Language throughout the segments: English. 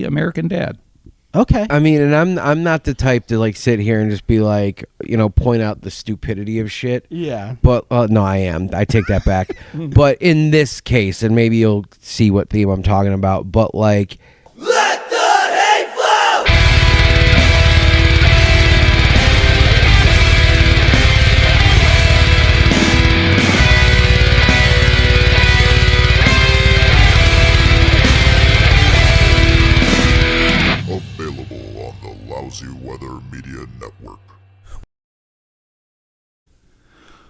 American Dad. Okay. I mean, and I'm not the type to like sit here and just be like, point out the stupidity of shit. Yeah. But no, I am. I take that back. But in this case, and maybe you'll see what theme I'm talking about, but like, Let the hate flow! Available on the Lousy Weather Media Network.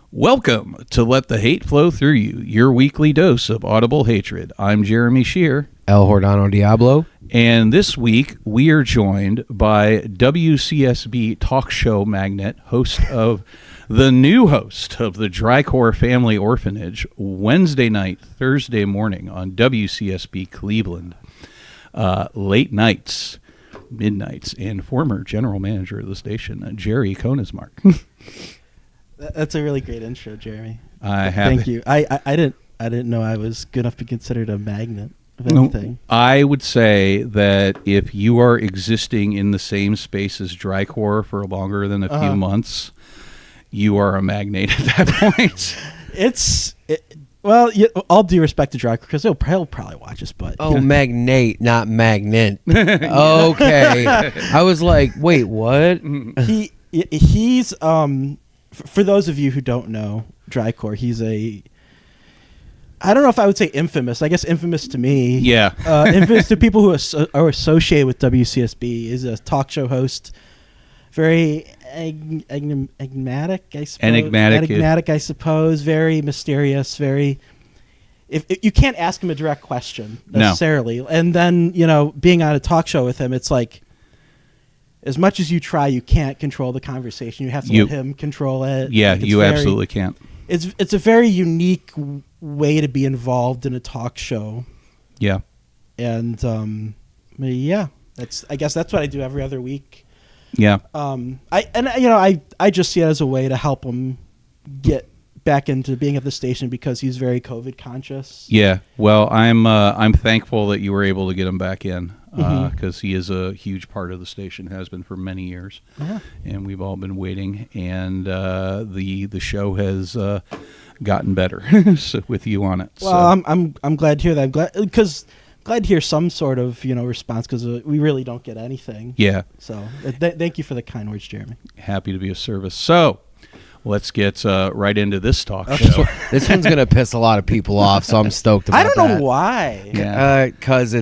Welcome to Let the Hate Flow Through You, your weekly dose of audible hatred. I'm Jeremy Shear. El Hordano Diablo. And this week, we are joined by WCSB talk show magnate, the new host of the Dricore Family Orphanage, Wednesday night, Thursday morning on WCSB Cleveland. Late nights, midnights, and former general manager of the station, Jerry Koenigsmark. That's a really great intro, Jeremy. Thank you. I didn't know I was good enough to be considered a magnet of anything. I would say that if you are existing in the same space as Dricore for longer than a few months, you are a magnate at that point. All due respect to Dricore, because he'll probably watch us, but... Oh, magnate, not magnet. Okay. I was like, wait, what? He's... For those of you who don't know Dricore, he's I don't know if I would say infamous. I guess infamous to me. Yeah. Infamous to people who are associated with WCSB. Is a talk show host. Very enigmatic, I suppose. Enigmatic, I suppose. Very mysterious. Very... If you can't ask him a direct question necessarily. No. And then, being on a talk show with him, it's like... As much as you try, you can't control the conversation. You have to let him control it. Yeah, you absolutely can't. It's a very unique way to be involved in a talk show. Yeah. And I guess that's what I do every other week. Yeah. I just see it as a way to help him get back into being at the station because he's very COVID conscious. Yeah. Well, I'm thankful that you were able to get him back in. Because he is a huge part of the station, has been for many years, and we've all been waiting. And the show has gotten better with you on it. Well, so. I'm glad to hear that. Glad to hear some sort of response because we really don't get anything. Yeah. So thank you for the kind words, Jeremy. Happy to be of service. So. Let's get right into this talk show. This one's gonna piss a lot of people off, so I'm stoked about that. I don't know why. Yeah. Because we'll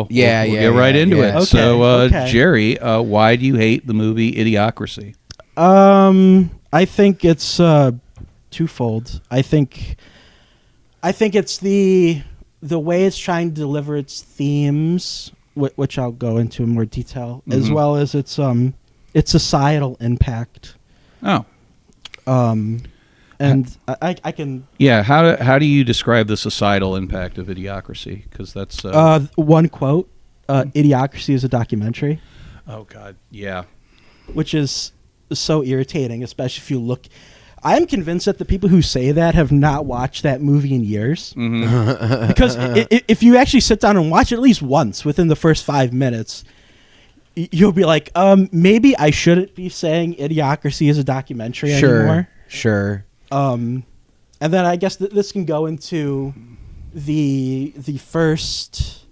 get right into it. Okay. So, Jerry, why do you hate the movie Idiocracy? I think it's twofold. I think it's the way it's trying to deliver its themes, which I'll go into in more detail, as well as its societal impact. Oh. And I can... Yeah, how do you describe the societal impact of Idiocracy? Because that's... one quote, Idiocracy is a documentary. Oh, God, yeah. Which is so irritating, especially if you look... I'm convinced that the people who say that have not watched that movie in years. Mm-hmm. Because if you actually sit down and watch it at least once within the first 5 minutes... You'll be like, maybe I shouldn't be saying Idiocracy is a documentary anymore. Sure. And then I guess this can go into the first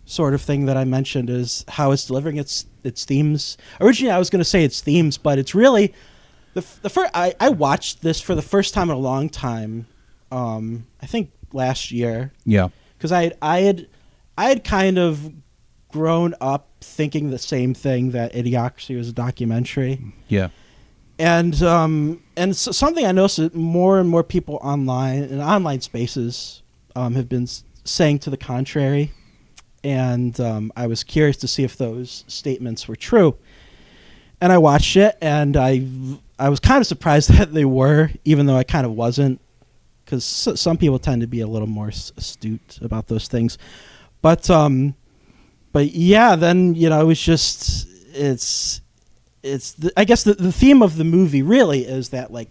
sort of thing that I mentioned is how it's delivering its themes. Originally, I was going to say its themes, but it's really the first. I watched this for the first time in a long time. I think last year. Yeah. Because I had kind of grown up thinking the same thing, that Idiocracy was a documentary. Yeah. And so something I noticed that more and more people online in online spaces have been saying to the contrary, and I was curious to see if those statements were true. And I watched it, and I was kind of surprised that they were, even though I kind of wasn't, because some people tend to be a little more astute about those things. But yeah, then it was just I guess the theme of the movie really is that like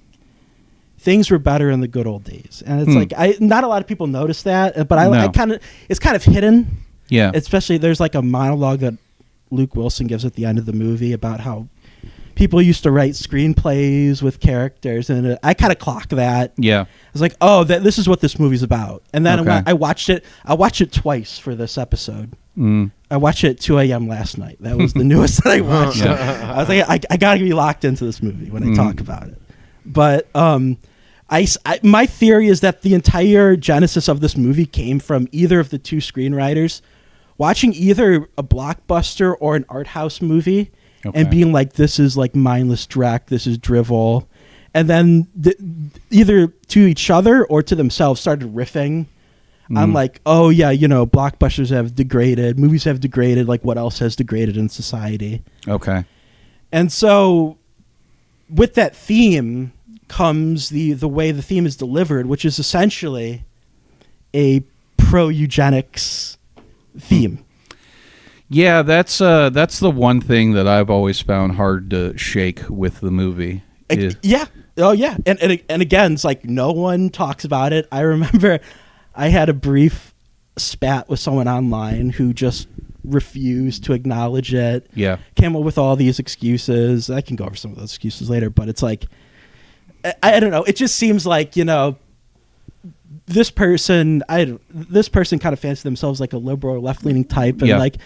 things were better in the good old days, and it's like not a lot of people notice that, but I kind of it's kind of hidden. Yeah. Especially there's like a monologue that Luke Wilson gives at the end of the movie about how people used to write screenplays with characters, and I kind of clock that. Yeah. I was like, oh, this is what this movie's about. And then Okay. when I watched it twice for this episode. I watched it at 2 a.m. last night. That was the newest that I watched. I was like, I got to be locked into this movie when I talk about it. But my theory is that the entire genesis of this movie came from either of the two screenwriters watching either a blockbuster or an art house movie and being like, this is like mindless dreck, this is drivel. And then either to each other or to themselves started riffing on like, oh yeah, blockbusters have degraded, movies have degraded, like what else has degraded in society? Okay. And so with that theme comes the way the theme is delivered, which is essentially a pro-eugenics theme. Yeah, that's the one thing that I've always found hard to shake with the movie. Yeah. Oh yeah. And again, it's like no one talks about it. I remember I had a brief spat with someone online who just refused to acknowledge it. Yeah. Came up with all these excuses. I can go over some of those excuses later, but it's like, I don't know. It just seems like, this person kind of fancies themselves like a liberal or left-leaning type. And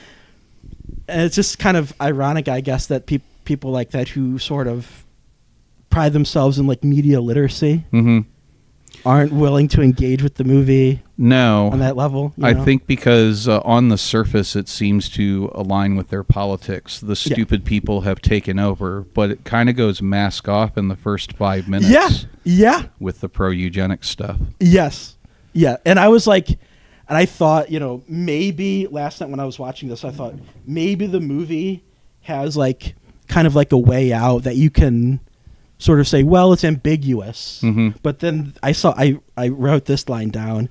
and it's just kind of ironic, I guess, that people like that who sort of pride themselves in like media literacy aren't willing to engage with the movie. No, on that level. I think because on the surface it seems to align with their politics. The stupid people have taken over, but it kind of goes mask off in the first 5 minutes. Yeah. With the pro-eugenics stuff. Yes. Yeah. And I was like, and I thought, maybe last night when I was watching this, I thought maybe the movie has like kind of like a way out that you can sort of say, well, it's ambiguous. But then I wrote this line down.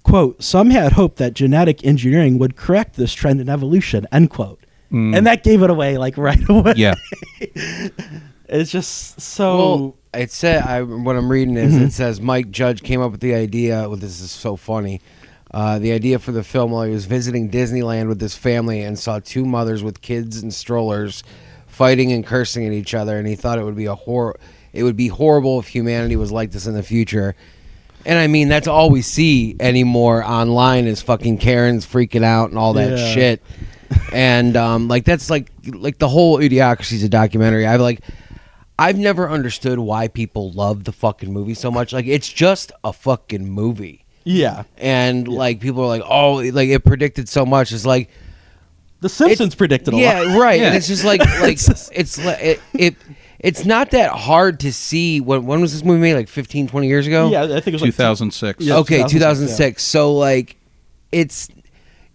Quote, some had hoped that genetic engineering would correct this trend in evolution, end quote. And that gave it away like right away. Yeah. It's just so... Well, it said, what I'm reading is it says Mike Judge came up with the idea, this is so funny, the idea for the film while he was visiting Disneyland with his family and saw two mothers with kids and strollers fighting and cursing at each other, and he thought it would be horrible if humanity was like this in the future. And I mean, that's all we see anymore online is fucking Karens freaking out and all that shit. And that's like the whole Idiocracy is a documentary. I've never understood why people love the fucking movie so much. Like, it's just a fucking movie. Yeah. And like people are like, oh, like it predicted so much. It's like The Simpsons predicted a lot. Yeah, right. Yeah. And it's just like it's not that hard to see. When was this movie made? Like 15, 20 years ago? Yeah, I think it was 2006. Yeah, Okay, 2006. 2006. So like, it's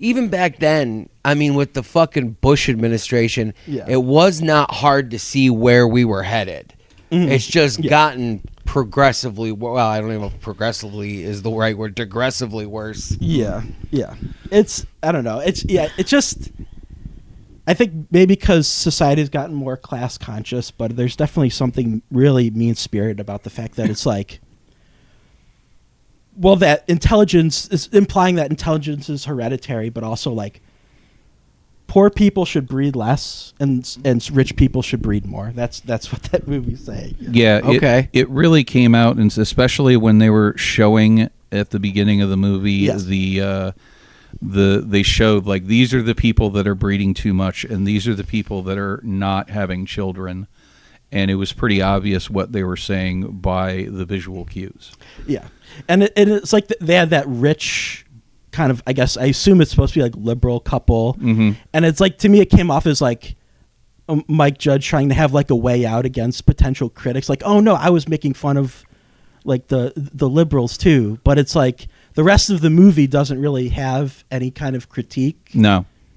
even back then. I mean, with the fucking Bush administration, it was not hard to see where we were headed. It's just gotten progressively. Well, I don't even know if progressively is the right word. Digressively worse. Yeah. It's I don't know. It's just. I think maybe because society has gotten more class conscious, but there's definitely something really mean-spirited about the fact that it's like, well, that intelligence is implying that intelligence is hereditary, but also like poor people should breed less and rich people should breed more. That's what that movie's saying. Yeah. Okay. It really came out, and especially when they were showing at the beginning of the movie, they showed like these are the people that are breeding too much and these are the people that are not having children, and it was pretty obvious what they were saying by the visual cues. Yeah. And it's like they had that rich kind of, I guess I assume it's supposed to be like liberal couple, and it's like, to me it came off as like Mike Judge trying to have like a way out against potential critics, like, oh no, I was making fun of like the liberals too, but it's like the rest of the movie doesn't really have any kind of critique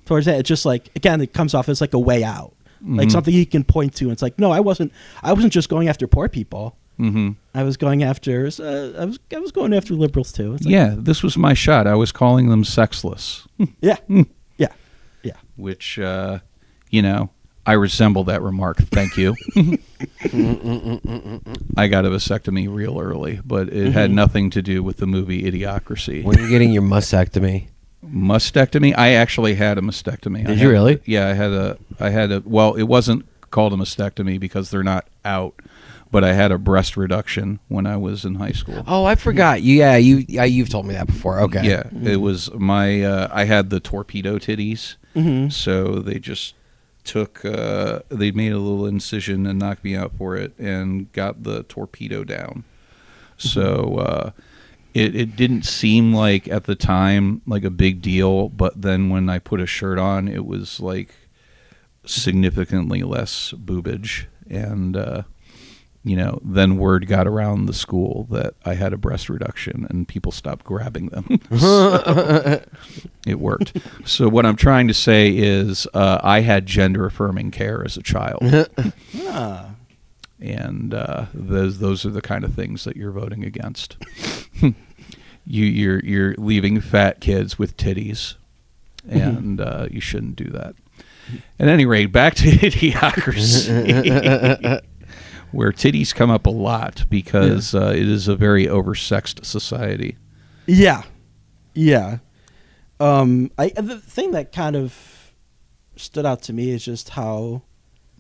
towards that. It's just like, again, it comes off as like a way out, like something you can point to. And it's like, no, I wasn't just going after poor people. I was going after I was going after liberals too. It's like, this was my shot. I was calling them sexless. Yeah. Which I resemble that remark. Thank you. I got a vasectomy real early, but it had nothing to do with the movie Idiocracy. When are you getting your mastectomy? Mastectomy? I actually had a mastectomy. Did you really? Yeah, I had a. Well, it wasn't called a mastectomy because they're not out, but I had a breast reduction when I was in high school. Oh, I forgot. You've told me that before. Okay. Yeah, it was my. I had the torpedo titties, so they just took. They made a little incision and knocked me out for it, and got the torpedo down. So. It didn't seem like at the time like a big deal, but then when I put a shirt on, it was like significantly less boobage, and then word got around the school that I had a breast reduction, and people stopped grabbing them. So it worked. So what I'm trying to say is, I had gender affirming care as a child. And those are the kind of things that you're voting against. You're leaving fat kids with titties, and you shouldn't do that. At any rate, back to Idiocracy, where titties come up a lot because it is a very oversexed society. Yeah. The thing that kind of stood out to me is just how,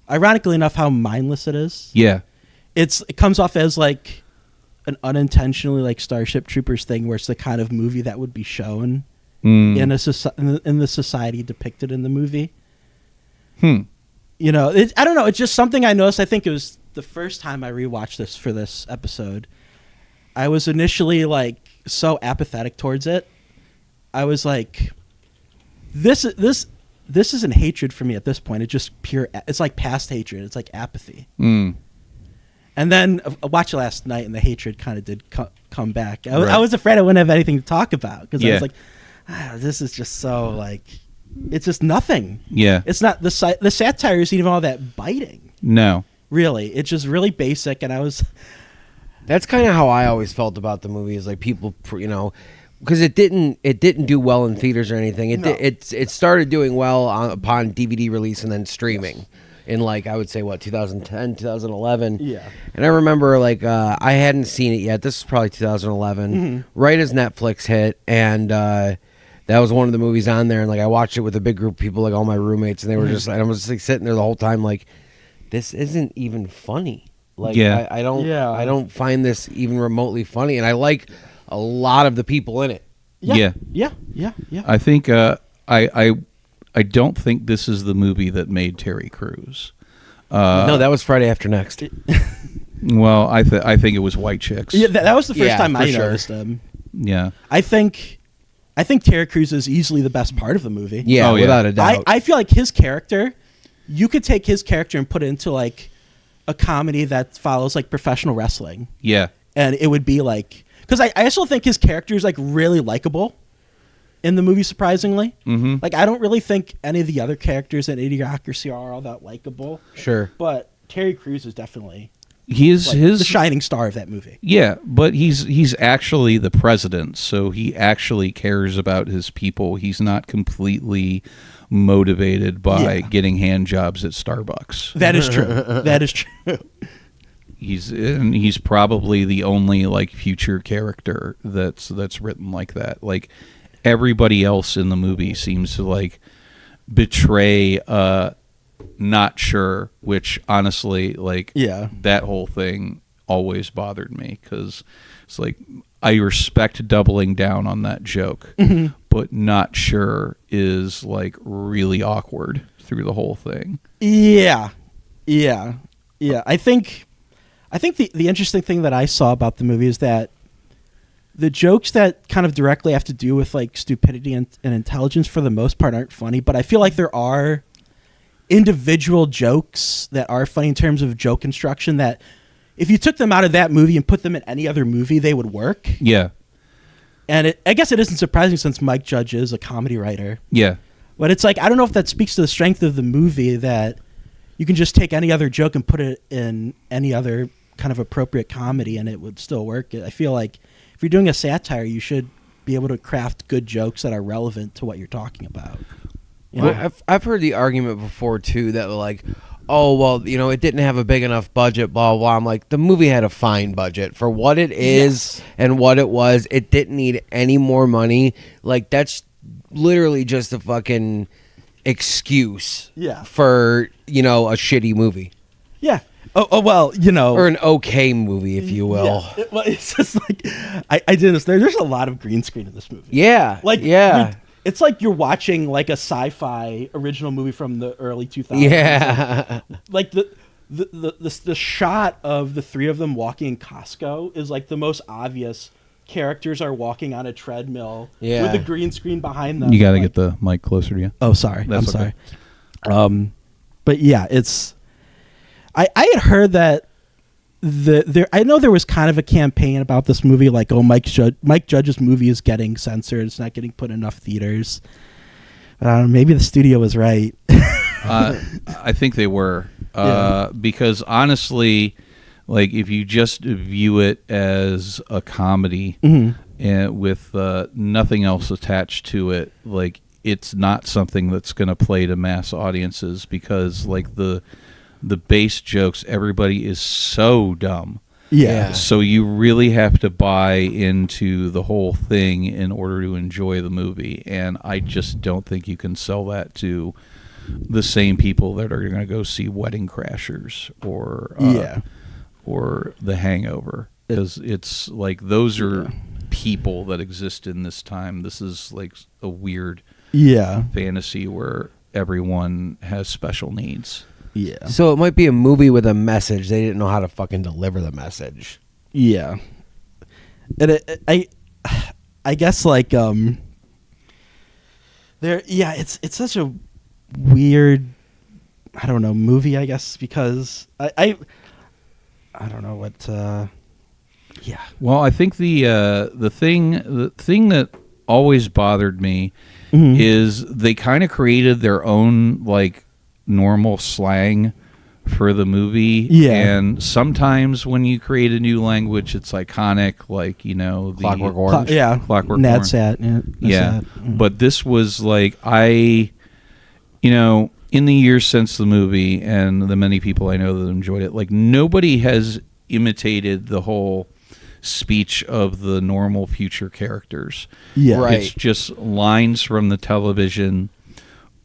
ironically enough, how mindless it is. Yeah. It comes off as like an unintentionally like Starship Troopers thing, where it's the kind of movie that would be shown in the society depicted in the movie. I don't know. It's just something I noticed. I think it was the first time I rewatched this for this episode. I was initially like so apathetic towards it. I was like, this isn't hatred for me at this point. It's just pure. It's like past hatred. It's like apathy. And then I watched it last night, and the hatred kind of did come back. I was afraid I wouldn't have anything to talk about because I was like, this is just so like, it's just nothing. Yeah, it's not the satire isn't even all that biting. No, really, it's just really basic. And I was. That's kind of how I always felt about the movie. Is like people, because it didn't do well in theaters or anything. It started doing well upon DVD release and then streaming. Yes. In like I would say 2010, 2011. Yeah. And I remember like I hadn't seen it yet. This is probably 2011, right as Netflix hit, and that was one of the movies on there. And like I watched it with a big group of people, like all my roommates, and they were just. And I was just like sitting there the whole time, like this isn't even funny. Like I don't find this even remotely funny, and I like a lot of the people in it. Yeah. I think I don't think this is the movie that made Terry Crews. No, that was Friday After Next. Well, I think it was White Chicks. Yeah, that was the first time I noticed him. Yeah, I think Terry Crews is easily the best part of the movie. Yeah, without a doubt. I feel like his character, you could take his character and put it into like a comedy that follows like professional wrestling. Yeah, and it would be like, because I also think his character is like really likable in the movie, surprisingly. Like I don't really think any of the other characters in Idiocracy are all that likable. Sure, but Terry Crews is definitely the shining star of that movie. Yeah, but he's actually the president, so he actually cares about his people. He's not completely motivated by getting hand jobs at Starbucks. That is true. That is true. He's probably the only like future character that's written like that. Like everybody else in the movie seems to like betray not sure, which honestly like that whole thing always bothered me because it's like I respect doubling down on that joke, but not sure is like really awkward through the whole thing. Yeah. I think the interesting thing that I saw about the movie is that the jokes that kind of directly have to do with like stupidity and intelligence for the most part aren't funny, but I feel like there are individual jokes that are funny in terms of joke construction that if you took them out of that movie and put them in any other movie, they would work. Yeah. And I guess it isn't surprising since Mike Judge is a comedy writer. Yeah. But it's like, I don't know if that speaks to the strength of the movie that you can just take any other joke and put it in any other kind of appropriate comedy and it would still work. I feel like if you're doing a satire, you should be able to craft good jokes that are relevant to what you're talking about. Well, I've heard the argument before too that like, oh well, it didn't have a big enough budget, blah blah blah. I'm like, the movie had a fine budget for what it is and what it was. It didn't need any more money. Like that's literally just a fucking excuse Yeah. for, a shitty movie. Yeah. Oh well, Or an okay movie, if you will. Yeah. It's just like I did this. There's a lot of green screen in this movie. Yeah. It's like you're watching like a sci-fi original movie from the early 2000s. Yeah. Like the shot of the three of them walking in Costco is like the most obvious. Characters are walking on a treadmill with a green screen behind them. You got to get the mic closer to you. Oh, sorry. That's I'm sorry. But yeah, it's. I had heard that I know there was kind of a campaign about this movie, like, oh, Mike Judge's movie is getting censored, it's not getting put in enough theaters. But I don't know, maybe the studio was right. I think they were because honestly, like if you just view it as a comedy and with nothing else attached to it, like it's not something that's going to play to mass audiences because like the base jokes, everybody is so dumb. Yeah. So you really have to buy into the whole thing in order to enjoy the movie. And I just don't think you can sell that to the same people that are going to go see Wedding Crashers or The Hangover. Because it's like those are people that exist in this time. This is like a weird fantasy where everyone has special needs. Yeah. So it might be a movie with a message. They didn't know how to fucking deliver the message. Yeah. And I guess like there it's such a weird movie, I guess, because I don't know what Well, I think the thing that always bothered me is they kind of created their own like normal slang for the movie. And sometimes when you create a new language, it's iconic, like the Clockwork Orange. Clockwork Nadsat. Orange. But this was like in the years since the movie and the many people I know that enjoyed it, like nobody has imitated the whole speech of the normal future characters. Right. It's just lines from the television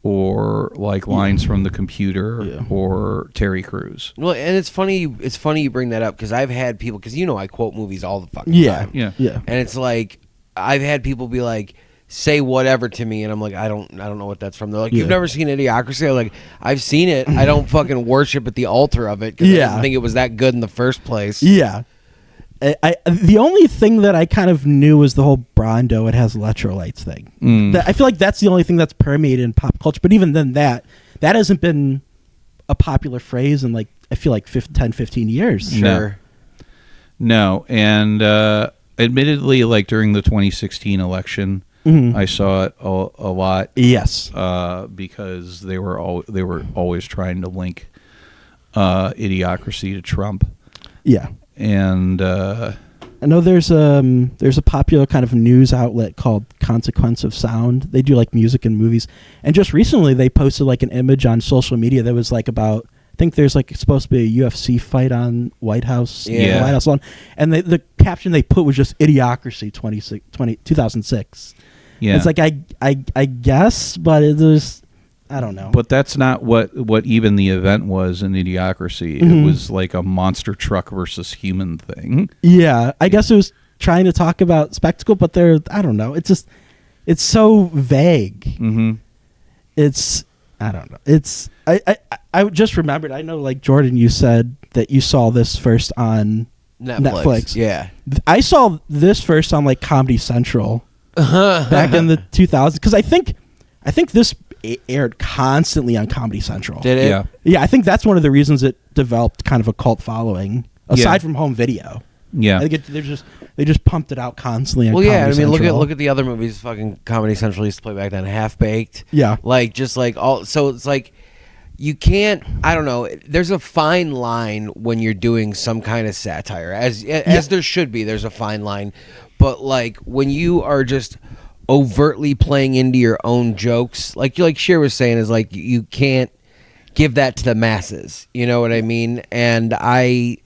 or like lines from the computer or Terry Crews. Well, and it's funny you bring that up because I've had people, because I quote movies all the fucking time. Yeah. And it's like I've had people be like, say whatever to me, and I'm like, I don't know what that's from. They're like, you've never seen Idiocracy? I'm like, I've seen it. I don't fucking worship at the altar of it because I didn't think it was that good in the first place. Yeah. The only thing that I kind of knew was the whole Brando, it has electrolytes thing. I feel like that's the only thing that's permeated in pop culture. But even then, that hasn't been a popular phrase in like I feel like 10, 15 years. Sure. No, and admittedly, like during the 2016 election, I saw it a lot. Yes, because they were always trying to link Idiocracy to Trump. Yeah. And I know there's a popular kind of news outlet called Consequence of Sound. They do like music and movies. And just recently they posted like an image on social media that was like about, I think there's like supposed to be a UFC fight on White House. Yeah. White House lawn. And the caption they put was just Idiocracy 2006. yeah, It's like I guess, but it was, I don't know. but that's not what even the event was in Idiocracy. It was like a monster truck versus human thing. Yeah, I guess it was trying to talk about spectacle, but I don't know. It's so vague. Mm-hmm. I don't know. I just remembered. I know, like Jordan, you said that you saw this first on Netflix. Yeah. I saw this first on like Comedy Central back in the 2000s because I think this aired constantly on Comedy Central. Did it? Yeah. Yeah, I think that's one of the reasons it developed kind of a cult following aside from home video. Yeah. I think they just pumped it out constantly on Well, yeah, Comedy I mean, Central. look at the other movies fucking Comedy Central used to play back then, Half Baked. Yeah. Like, just like all, so it's like, you can't, I don't know, there's a fine line when you're doing some kind of satire, as there should be, there's a fine line. But like, when you are just overtly playing into your own jokes, like Sheer was saying, is like, you can't give that to the masses. You know what I mean? And I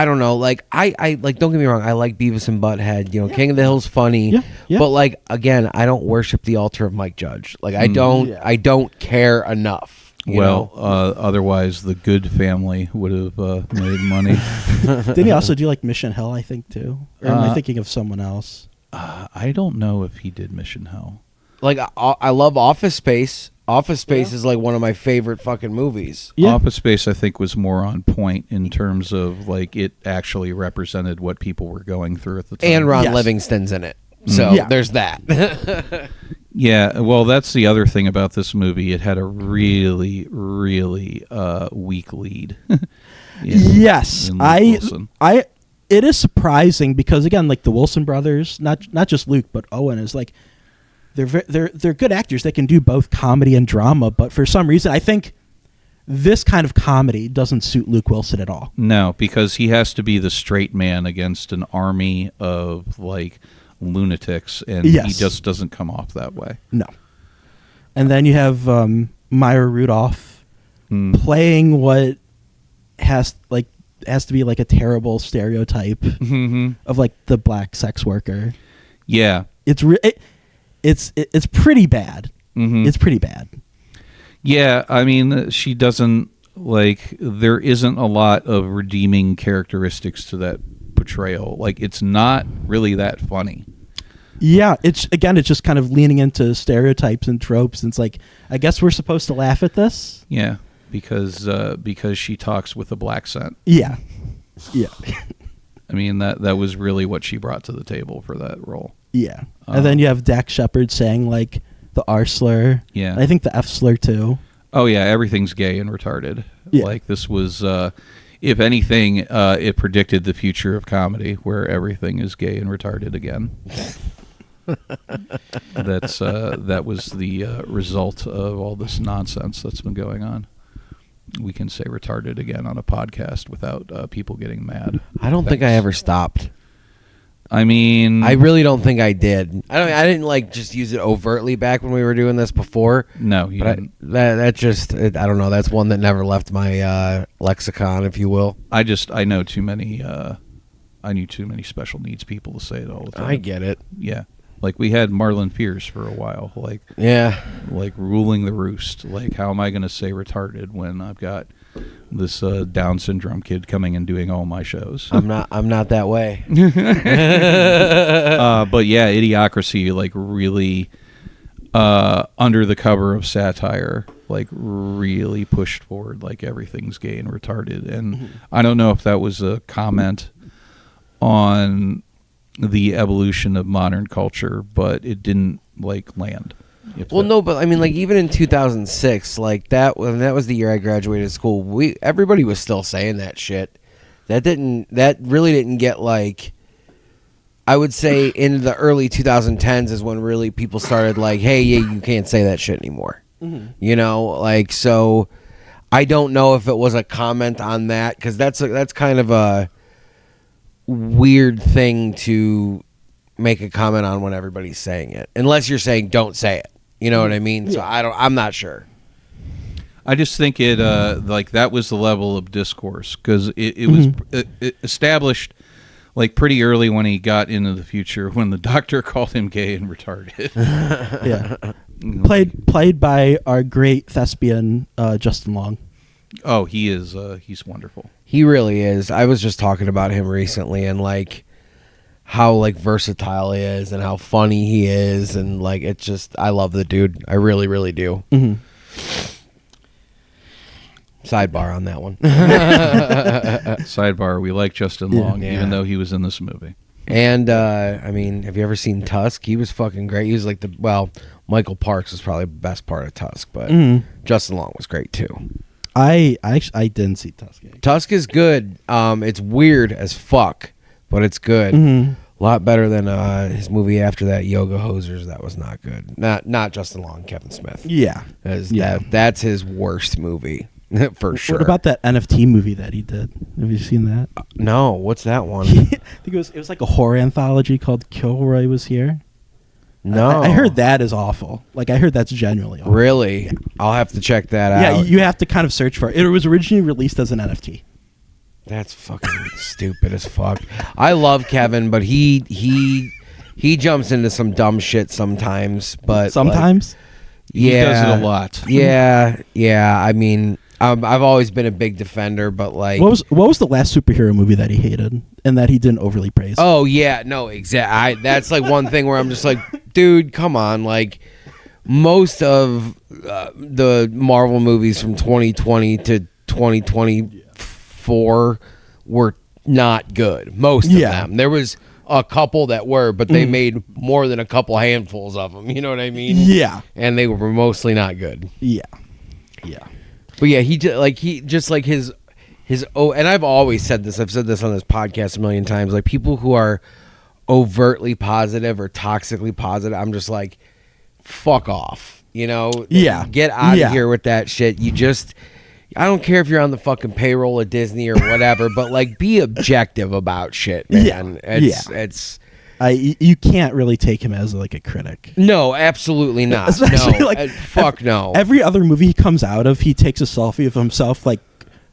I don't know. Like I like. Don't get me wrong. I like Beavis and Butthead. You know, King of the Hill's funny. Yeah, yeah. But like again, I don't worship the altar of Mike Judge. Like I don't. Yeah. I don't care enough. you know? Otherwise the Good Family would have made money. Didn't he also do like Mission Hill? I think too. Or am I thinking of someone else? I don't know if he did Mission Hell. Like I love Office Space. Office Space is like one of my favorite fucking movies. Yeah. Office Space, I think, was more on point in terms of like it actually represented what people were going through at the time. And Ron Yes. Livingston's in it. So Yeah. there's that. Yeah, well, that's the other thing about this movie. It had a really, really weak lead. Yes, in Luke Wilson. It is surprising because again, like the Wilson brothers, not just Luke but Owen is like they're good actors. They can do both comedy and drama, but for some reason, I think this kind of comedy doesn't suit Luke Wilson at all. No, because he has to be the straight man against an army of like lunatics, and he Yes. just doesn't come off that way. No. And then you have Maya Rudolph playing what has to be like a terrible stereotype of like the black sex worker. Yeah. It's pretty bad. It's pretty bad. Yeah, I mean, she doesn't, like, there isn't a lot of redeeming characteristics to that portrayal. Like, it's not really that funny. Yeah, it's just kind of leaning into stereotypes and tropes. And it's like, I guess we're supposed to laugh at this. Yeah, because she talks with a black accent. Yeah. Yeah. I mean, that was really what she brought to the table for that role. Yeah. And then you have Dak Shepard saying like the R slur. Yeah. I think the F slur too. Oh, yeah, everything's gay and retarded. Yeah. Like, this was, if anything, it predicted the future of comedy, where everything is gay and retarded again. That was the result of all this nonsense that's been going on. We can say retarded again on a podcast without people getting mad. I don't think I ever stopped. I mean, I really don't think I did. I didn't like just use it overtly back when we were doing this before. no, you But didn't. that just I don't know. That's one that never left my lexicon, if you will. I know too many. I knew too many special needs people to say it all the time. I get it. Yeah, like we had Marlon Pierce for a while. Like ruling the roost. Like, how am I going to say retarded when I've got this Down syndrome kid coming and doing all my shows? I'm not that way. But yeah, Idiocracy, like, really under the cover of satire, like, really pushed forward like everything's gay and retarded. And I don't know if that was a comment on the evolution of modern culture, but it didn't like land. Well, no, but I mean, like, even in 2006, like that was the year I graduated school. Everybody was still saying that shit. That really didn't get, like, I would say in the early 2010s is when really people started like, hey, yeah, you can't say that shit anymore. You know, like, so I don't know if it was a comment on that, because that's kind of a weird thing to make a comment on when everybody's saying it, unless you're saying don't say it. You know what I mean? So I'm not sure. I just think it like that was the level of discourse, because it was established like pretty early when he got into the future, when the doctor called him gay and retarded. Yeah. Played by our great thespian Justin Long. Oh, he is. He's wonderful. He really is. I was just talking about him recently, and like how like versatile he is and how funny he is, and like it's just, I love the dude. I really, really do. Sidebar on that one. Sidebar: we like Justin Long, even though he was in this movie. And I mean, have you ever seen Tusk? He was fucking great. He was like Michael Parks was probably the best part of Tusk, but Justin Long was great too. I didn't see Tusk. Tusk is good. It's weird as fuck, but it's good. A lot better than his movie after that, Yoga Hosers. That was not good. Not Justin Long, Kevin Smith. Yeah. That's his worst movie for sure. What about that NFT movie that he did? Have you seen that? No, what's that one? I think it was like a horror anthology called Kilroy Was Here. No, I heard that is awful. Like, I heard that's genuinely awful. Really? Yeah. I'll have to check that out. Yeah, you have to kind of search for it. It was originally released as an NFT. That's fucking stupid as fuck. I love Kevin, but he jumps into some dumb shit sometimes. But Sometimes? He does it a lot. Yeah. I mean, I've always been a big defender, but like, What was the last superhero movie that he hated and that he didn't overly praise? oh yeah, no, exactly. That's like one thing where I'm just like, dude, come on. Like, most of the Marvel movies from 2020 to 2024 were not good. Most of them. There was a couple that were, but they made more than a couple handfuls of them. You know what I mean? Yeah. And they were mostly not good. Yeah. But yeah, he just like his and I've always said this. I've said this on this podcast a million times. Like, people who are overtly positive or toxically positive, I'm just like, fuck off. You know? Yeah. Get out of here with that shit. I don't care if you're on the fucking payroll of Disney or whatever, but like, be objective about shit, man. It's you can't really take him as like a critic. no, absolutely not. Especially, No, like, fuck no. Every other movie he comes out of, he takes a selfie of himself like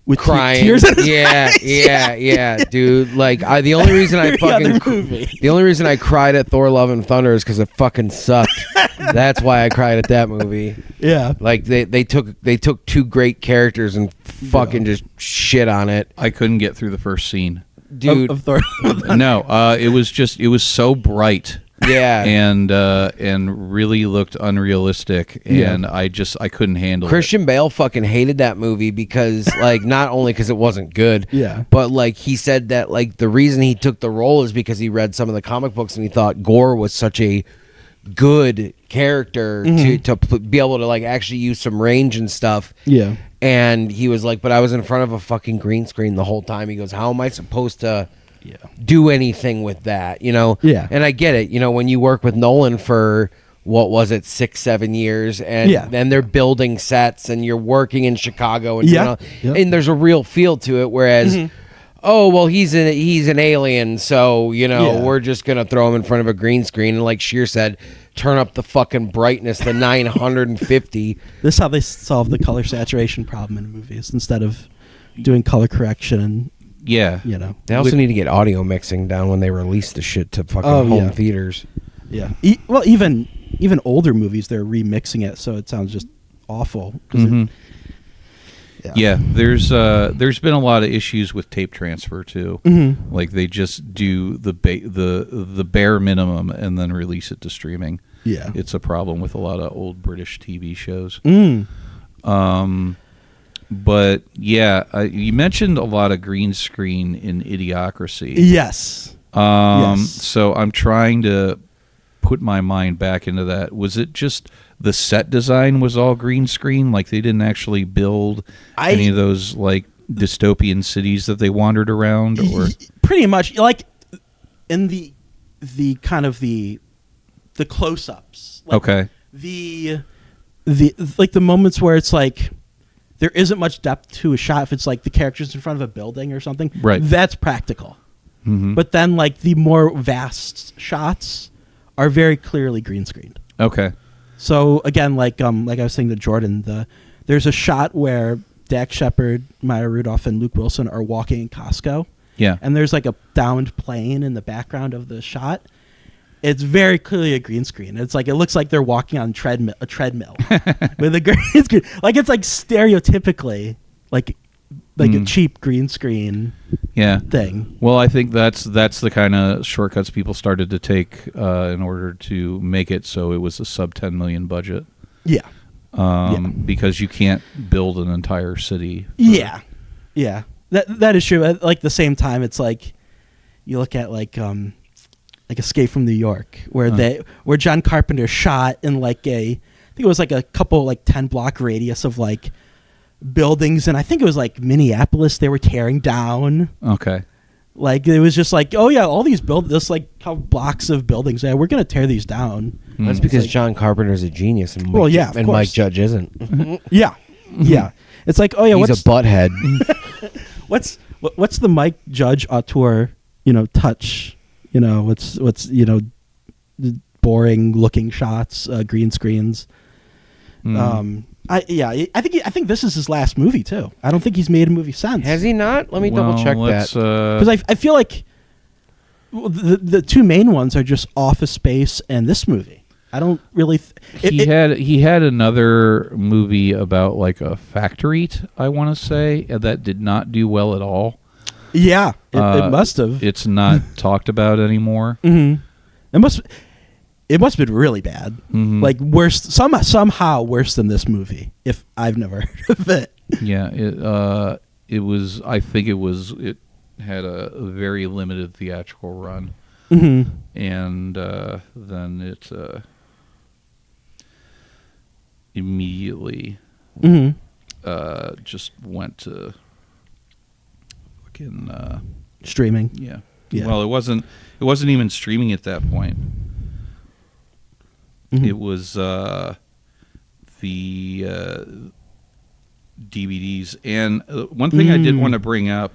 with Crying, tears in his eyes. yeah, dude. Like, the only reason I Every other fucking movie. the only reason I cried at Thor: Love and Thunder is because it fucking sucked. That's why I cried at that movie. Yeah. Like, they took two great characters and fucking just shit on it, I couldn't get through the first scene. dude. Of Thor. No, it was so bright. Yeah. and really looked unrealistic, and I couldn't handle Christian Bale fucking hated that movie because, like, not only because it wasn't good, but like, he said that like the reason he took the role is because he read some of the comic books and he thought Gore was such a good character to be able to like actually use some range and stuff. Yeah. And he was like, but I was in front of a fucking green screen the whole time. He goes, how am I supposed to do anything with that, you know? Yeah. And I get it, you know, when you work with Nolan for what was it, 6-7 years, and then they're building sets and you're working in Chicago and and there's a real feel to it, whereas oh well, he's an alien, so you know we're just gonna throw him in front of a green screen and, like Sheer said, turn up the fucking brightness to 950. This is how they solve the color saturation problem in movies instead of doing color correction and you know. They also need to get audio mixing down when they release the shit to fucking home theaters. Yeah. Well, even older movies, they're remixing it, so it sounds just awful. There's been a lot of issues with tape transfer too. Like, they just do the bare minimum and then release it to streaming. Yeah, it's a problem with a lot of old British TV shows. But you mentioned a lot of green screen in Idiocracy. Yes. So I'm trying to put my mind back into that. Was it just the set design was all green screen? Like, they didn't actually build any of those like dystopian cities that they wandered around, or pretty much like in the kind of the close-ups. Like, okay. The like the moments where it's like there isn't much depth to a shot. If it's like the characters in front of a building or something, right? That's practical. But then like the more vast shots are very clearly green screened. Okay. So again, like I was saying to Jordan, there's a shot where Dax Shepard, Maya Rudolph, and Luke Wilson are walking in Costco. Yeah. And there's like a downed plane in the background of the shot. It's very clearly a green screen. It's like, it looks like they're walking on a treadmill with a green screen. Like, it's like stereotypically like a cheap green screen thing. Well, I think that's the kind of shortcuts people started to take in order to make it so it was a sub $10 million budget. Yeah. Because you can't build an entire city. Yeah. That is true. At like the same time, it's like you look at like Escape from New York, where John Carpenter shot in like I think it was like a couple like 10-block radius of like buildings, and I think it was like Minneapolis they were tearing down. Okay. Like, it was just like, oh yeah, all these this like how blocks of buildings. Yeah, we're gonna tear these down. That's because John Carpenter's a genius, and Mike Judge isn't. Yeah. It's like, oh yeah, he's a butthead. what's the Mike Judge auteur, touch? What's boring looking shots, green screens. I think this is his last movie too. I don't think he's made a movie since. Has he not? Let me double check that. Because I feel like the two main ones are just Office Space and this movie. I don't really. He had another movie about like a factory, I want to say, that did not do well at all. Yeah, it must have. It's not talked about anymore. Mm-hmm. It must have been really bad. Mm-hmm. Like worse, somehow worse than this movie. If I've never heard of it. Yeah, it was. I think it had a very limited theatrical run, mm-hmm. and then it immediately just went to fucking streaming. Yeah. Yeah. Well, it wasn't even streaming at that point. Mm-hmm. It was the DVDs. And one thing I did want to bring up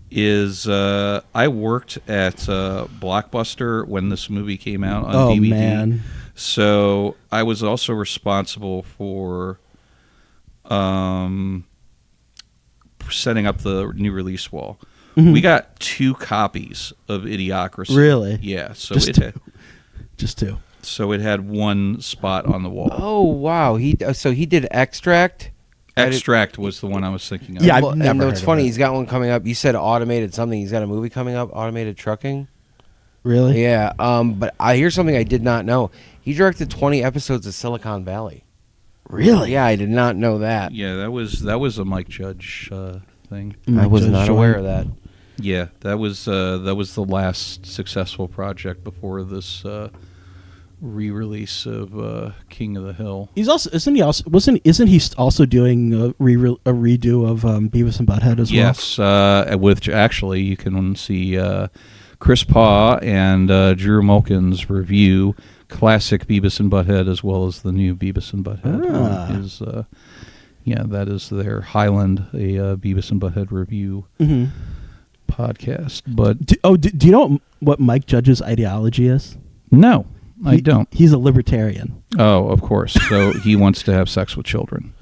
is I worked at Blockbuster when this movie came out on DVD. Oh, man. So I was also responsible for setting up the new release wall. Mm-hmm. We got 2 copies of Idiocracy. Really? Yeah. So just two. So it had 1 spot on the wall. Oh wow! He did Extract. Extract was the one I was thinking of. Yeah, I've Well, never and heard it's of funny. it. He's got one coming up. You said automated something. He's got a movie coming up. Automated trucking. Really? Yeah. But here's something I did not know. He directed 20 episodes of Silicon Valley. Really? Yeah, I did not know that. Yeah, that was a Mike Judge thing. I was Judge not joint. aware of that. Yeah, that was the last successful project before this re-release of King of the Hill. Isn't he also doing a redo of Beavis and Butthead as well? Yes, with actually you can see Chris Paugh and Drew Mulkin's review classic Beavis and Butthead as well as the new Beavis and Butthead. That is their Highland, a Beavis and Butthead review podcast. But do you know what Mike Judge's ideology is? no, I don't. He's a libertarian. Oh, of course. So he wants to have sex with children.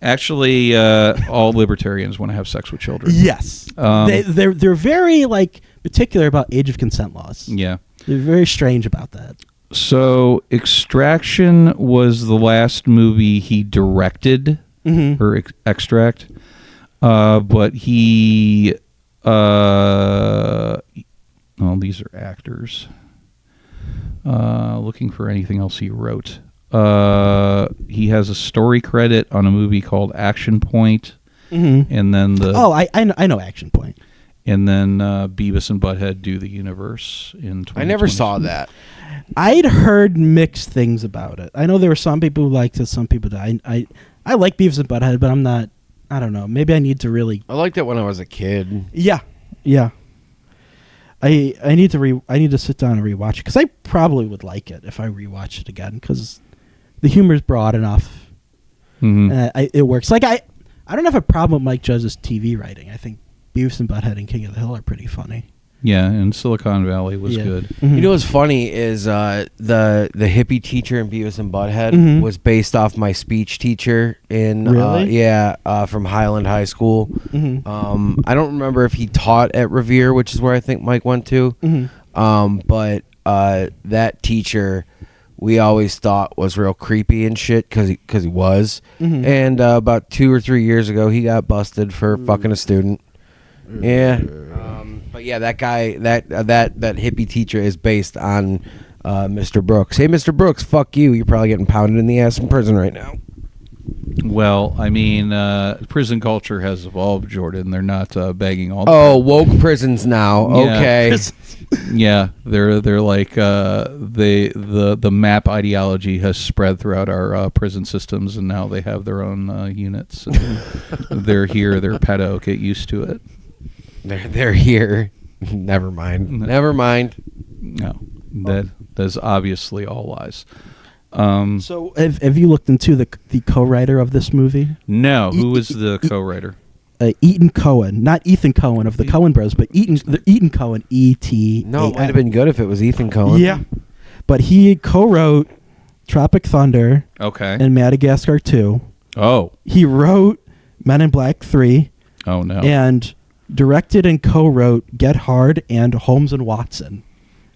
Actually, all libertarians want to have sex with children. Yes. They're very particular about age of consent laws. Yeah. They're very strange about that. So Extraction was the last movie he directed, or Extract. But he, these are actors. Looking for anything else he wrote. He has a story credit on a movie called Action Point, and then I know Action Point. And then Beavis and Butthead Do the Universe in 2020. I never saw that. I'd heard mixed things about it. I know there were some people who liked it, some people did. I like Beavis and Butthead, but I'm not. I don't know. Maybe I need to really. I liked it when I was a kid. Yeah. I need to sit down and rewatch it because I probably would like it if I rewatched it again because the humor's broad enough. It works. I don't have a problem with Mike Judge's TV writing. I think Beavis and Butthead and King of the Hill are pretty funny. Yeah, and Silicon Valley was good. You know what's funny is the hippie teacher in Beavis and Butthead was based off my speech teacher in from Highland High School. I don't remember if he taught at Revere, which is where I think Mike went to. But that teacher we always thought was real creepy and shit because he was. And about 2 or 3 years ago, he got busted for fucking a student. Yeah. But yeah, that guy, that hippie teacher is based on Mr. Brooks. Hey, Mr. Brooks, fuck you. You're probably getting pounded in the ass in prison right now. Well, I mean, prison culture has evolved, Jordan. They're not begging all. Woke prisons now. Okay. Yeah, they're like the MAP ideology has spread throughout our prison systems, and now they have their own units. And they're here. They're pedo. Get used to it. They're here. Never mind. Never mind. No, that's obviously all lies. So have you looked into the co-writer of this movie? No, who is the co-writer? Ethan Cohen, not Ethan Cohen of the Coen Bros, but Ethan Cohen, E-T. No, it might have been good if it was Ethan Cohen. Yeah, but he co-wrote Tropic Thunder Okay. and Madagascar 2. Oh. He wrote Men in Black 3 Oh no. and directed and co-wrote Get Hard and Holmes and Watson.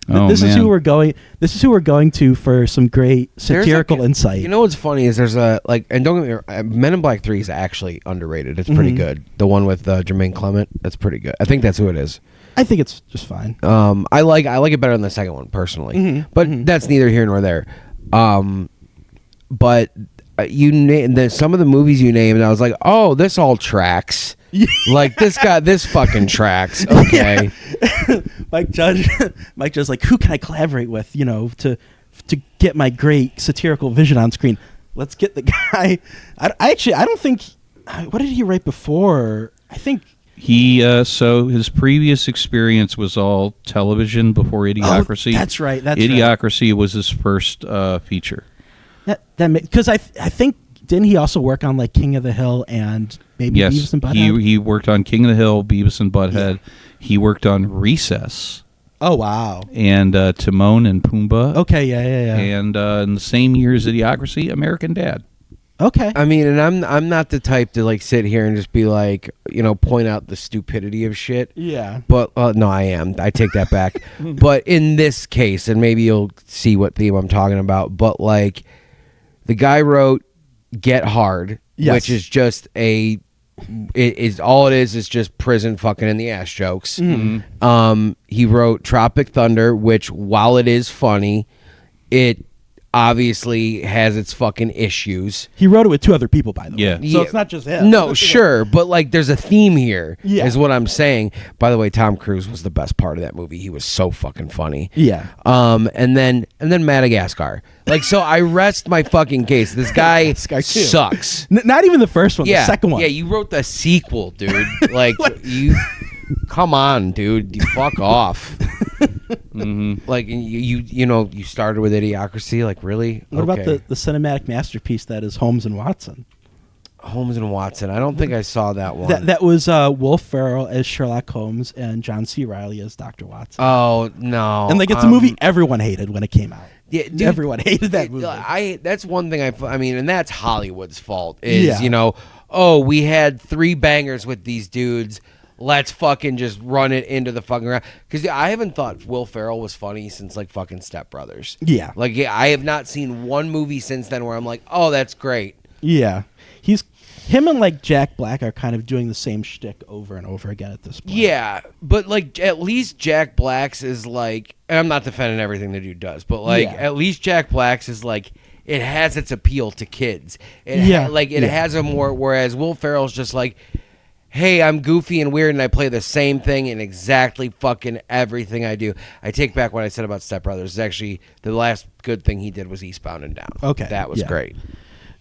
Oh, This is man. who we're going. This is who we're going to for some great satirical insight. You know what's funny is there's a and don't get me wrong, Men in Black 3 is actually underrated. It's pretty good. The one with Jermaine Clement, that's pretty good. I think that's who it is. I think it's just fine. I like it better than the second one personally, but that's neither here nor there. But some of the movies you named, I was like, oh, this all tracks. Like this fucking tracks. Okay. Mike Judge like, who can I collaborate with, to get my great satirical vision on screen? Let's get the guy. I don't think, what did he write before? I think He so his previous experience was all television before Idiocracy. that's right. Idiocracy was his first feature. Because I think, didn't he also work on like King of the Hill and maybe Yes, Beavis and Butthead? he worked on King of the Hill, Beavis and Butthead. Yeah. He worked on Recess. Oh wow! And Timon and Pumbaa. Okay, yeah. And in the same year as Idiocracy, American Dad. Okay. I mean, and I'm not the type to like sit here and just be like, point out the stupidity of shit. Yeah. But no, I am. I take that back. But in this case, and maybe you'll see what theme I'm talking about. But like, the guy wrote Get Hard, yes. which is just all it is just prison fucking in the ass jokes. He wrote Tropic Thunder, which while it is funny, it obviously has its fucking issues. He wrote it with two other people, by the way. Yeah. So it's not just him. No, sure, but like there's a theme here, is Yeah. what I'm saying. By the way, Tom Cruise was the best part of that movie. He was so fucking funny. Yeah. And then Madagascar. Like, so I rest my fucking case. This guy Madagascar too. sucks. Not even the first one. Yeah, The second one. Yeah, you wrote the sequel, dude. Like you, come on, dude. You fuck off. Like you started with Idiocracy. Like really? What about Okay. the cinematic masterpiece that is Holmes and Watson? Holmes and Watson? I don't think I saw that one. That was Wolfe Ferrell as Sherlock Holmes and John C. Reilly as Dr. Watson. Oh no! And like it's a movie everyone hated when it came out. Yeah, dude, everyone hated that movie. That's one thing I mean, and that's Hollywood's fault. Is Yeah. We had 3 bangers with these dudes. Let's fucking just run it into the fucking ground. Because I haven't thought Will Ferrell was funny since like fucking Step Brothers. Yeah. Like I have not seen one movie since then where I'm like, oh, that's great. Yeah. Him and like Jack Black are kind of doing the same shtick over and over again at this point. Yeah, but like at least Jack Black's is like, and I'm not defending everything the dude does, but like at least Jack Black's is like, it has its appeal to kids. It has a more, whereas Will Ferrell's just like, hey, I'm goofy and weird and I play the same thing in exactly fucking everything I do. I take back what I said about Step Brothers. It's actually the last good thing he did was Eastbound and Down. Okay. That was great.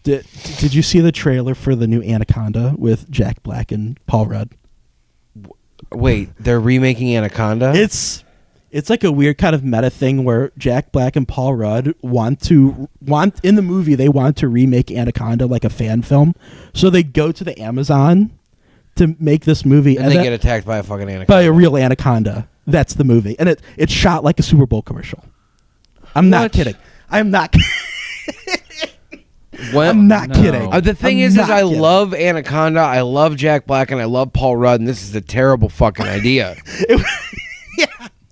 Did you see the trailer for the new Anaconda with Jack Black and Paul Rudd? Wait, they're remaking Anaconda? It's like a weird kind of meta thing where Jack Black and Paul Rudd want in the movie they want to remake Anaconda like a fan film. So they go to the Amazon to make this movie and they get attacked by a fucking anaconda. By a real anaconda. That's the movie. And it's shot like a Super Bowl commercial. I'm not kidding. I'm not I'm not kidding. The thing is I love Anaconda, I love Jack Black, and I love Paul Rudd, and this is a terrible fucking idea.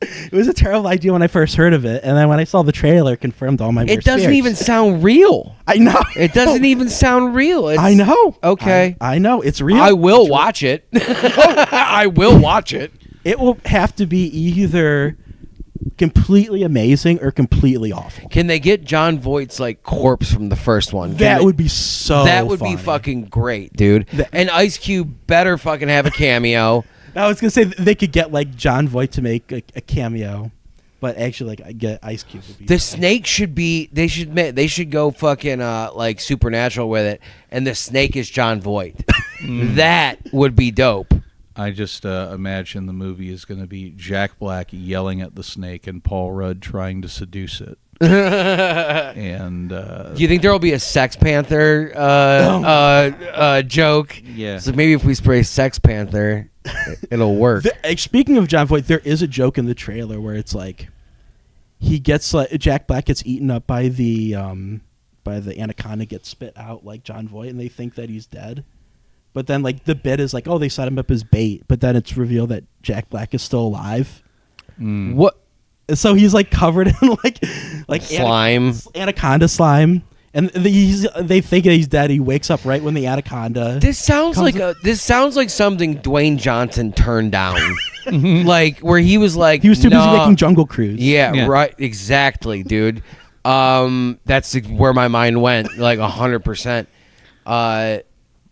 It was a terrible idea when I first heard of it, and then when I saw the trailer, it confirmed all my worst It doesn't fears. even sound real. I know. It doesn't even sound real. I know. Okay. I know. It's real. I will watch it. I will watch it. It will have to be either completely amazing or completely awful. Can they get John Voight's like corpse from the first one? That would be so That would funny. be fucking great, dude. And Ice Cube better fucking have a cameo. I was gonna say they could get like John Voight to make a cameo, but actually like get Ice Cube. Would be the snake should be. They should go fucking like supernatural with it, and the snake is John Voight. That would be dope. I just imagine the movie is going to be Jack Black yelling at the snake and Paul Rudd trying to seduce it. And do you think there will be a Sex Panther joke? Yeah. So maybe if we spray Sex Panther, it'll work. Speaking of John Voight, there is a joke in the trailer where it's like he gets Jack Black gets eaten up by the the anaconda gets spit out like John Voight, and they think that he's dead. But then like the bit is like, oh, they set him up as bait, but then it's revealed that Jack Black is still alive. What? So he's like covered in like Slime. Anaconda slime. And they think he's dead. He wakes up right when the anaconda. This sounds like something Dwayne Johnson turned down. Like where he was like, he was too busy "Nah." making Jungle Cruise. Yeah, right. Exactly, dude. That's where my mind went. Like 100%.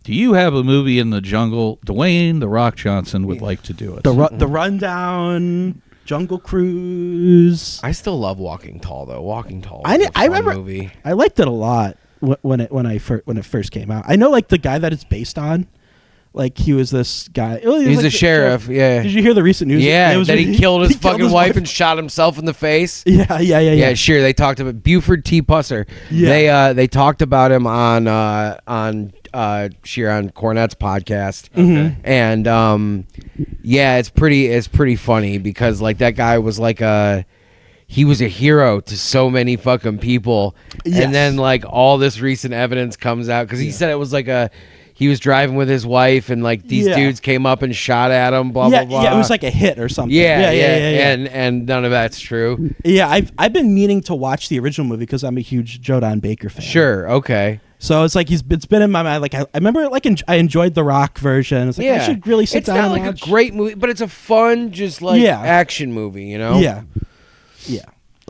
Do you have a movie in the jungle? Dwayne The Rock Johnson would like to do it. The Rundown, Jungle Cruise. I still love Walking Tall though. Walking Tall. I Was a fun remember. movie. I liked it a lot when it first came out. I know like the guy that it's based on. Like he was this guy. He's like a sheriff. Yeah. Did you hear the recent news? Yeah, It was that he killed his fucking his wife and shot himself in the face. Yeah. Yeah, sure. They talked about Buford T. Pusser. Yeah. They talked about him on Cornette's podcast, and yeah, it's pretty funny because like that guy was like he was a hero to so many fucking people, Yes. and then like all this recent evidence comes out because he said it was like he was driving with his wife and like these dudes came up and shot at him. Blah blah blah. Yeah, it was like a hit or something. Yeah. Yeah. And none of that's true. Yeah, I've been meaning to watch the original movie because I'm a huge Joe Don Baker fan. Sure. Okay. So it's like it's been in my mind. Like I remember, like I enjoyed the Rock version. It's like I should really sit down. It's not and like watch. a great movie, but it's a fun, just like action movie. You know? Yeah.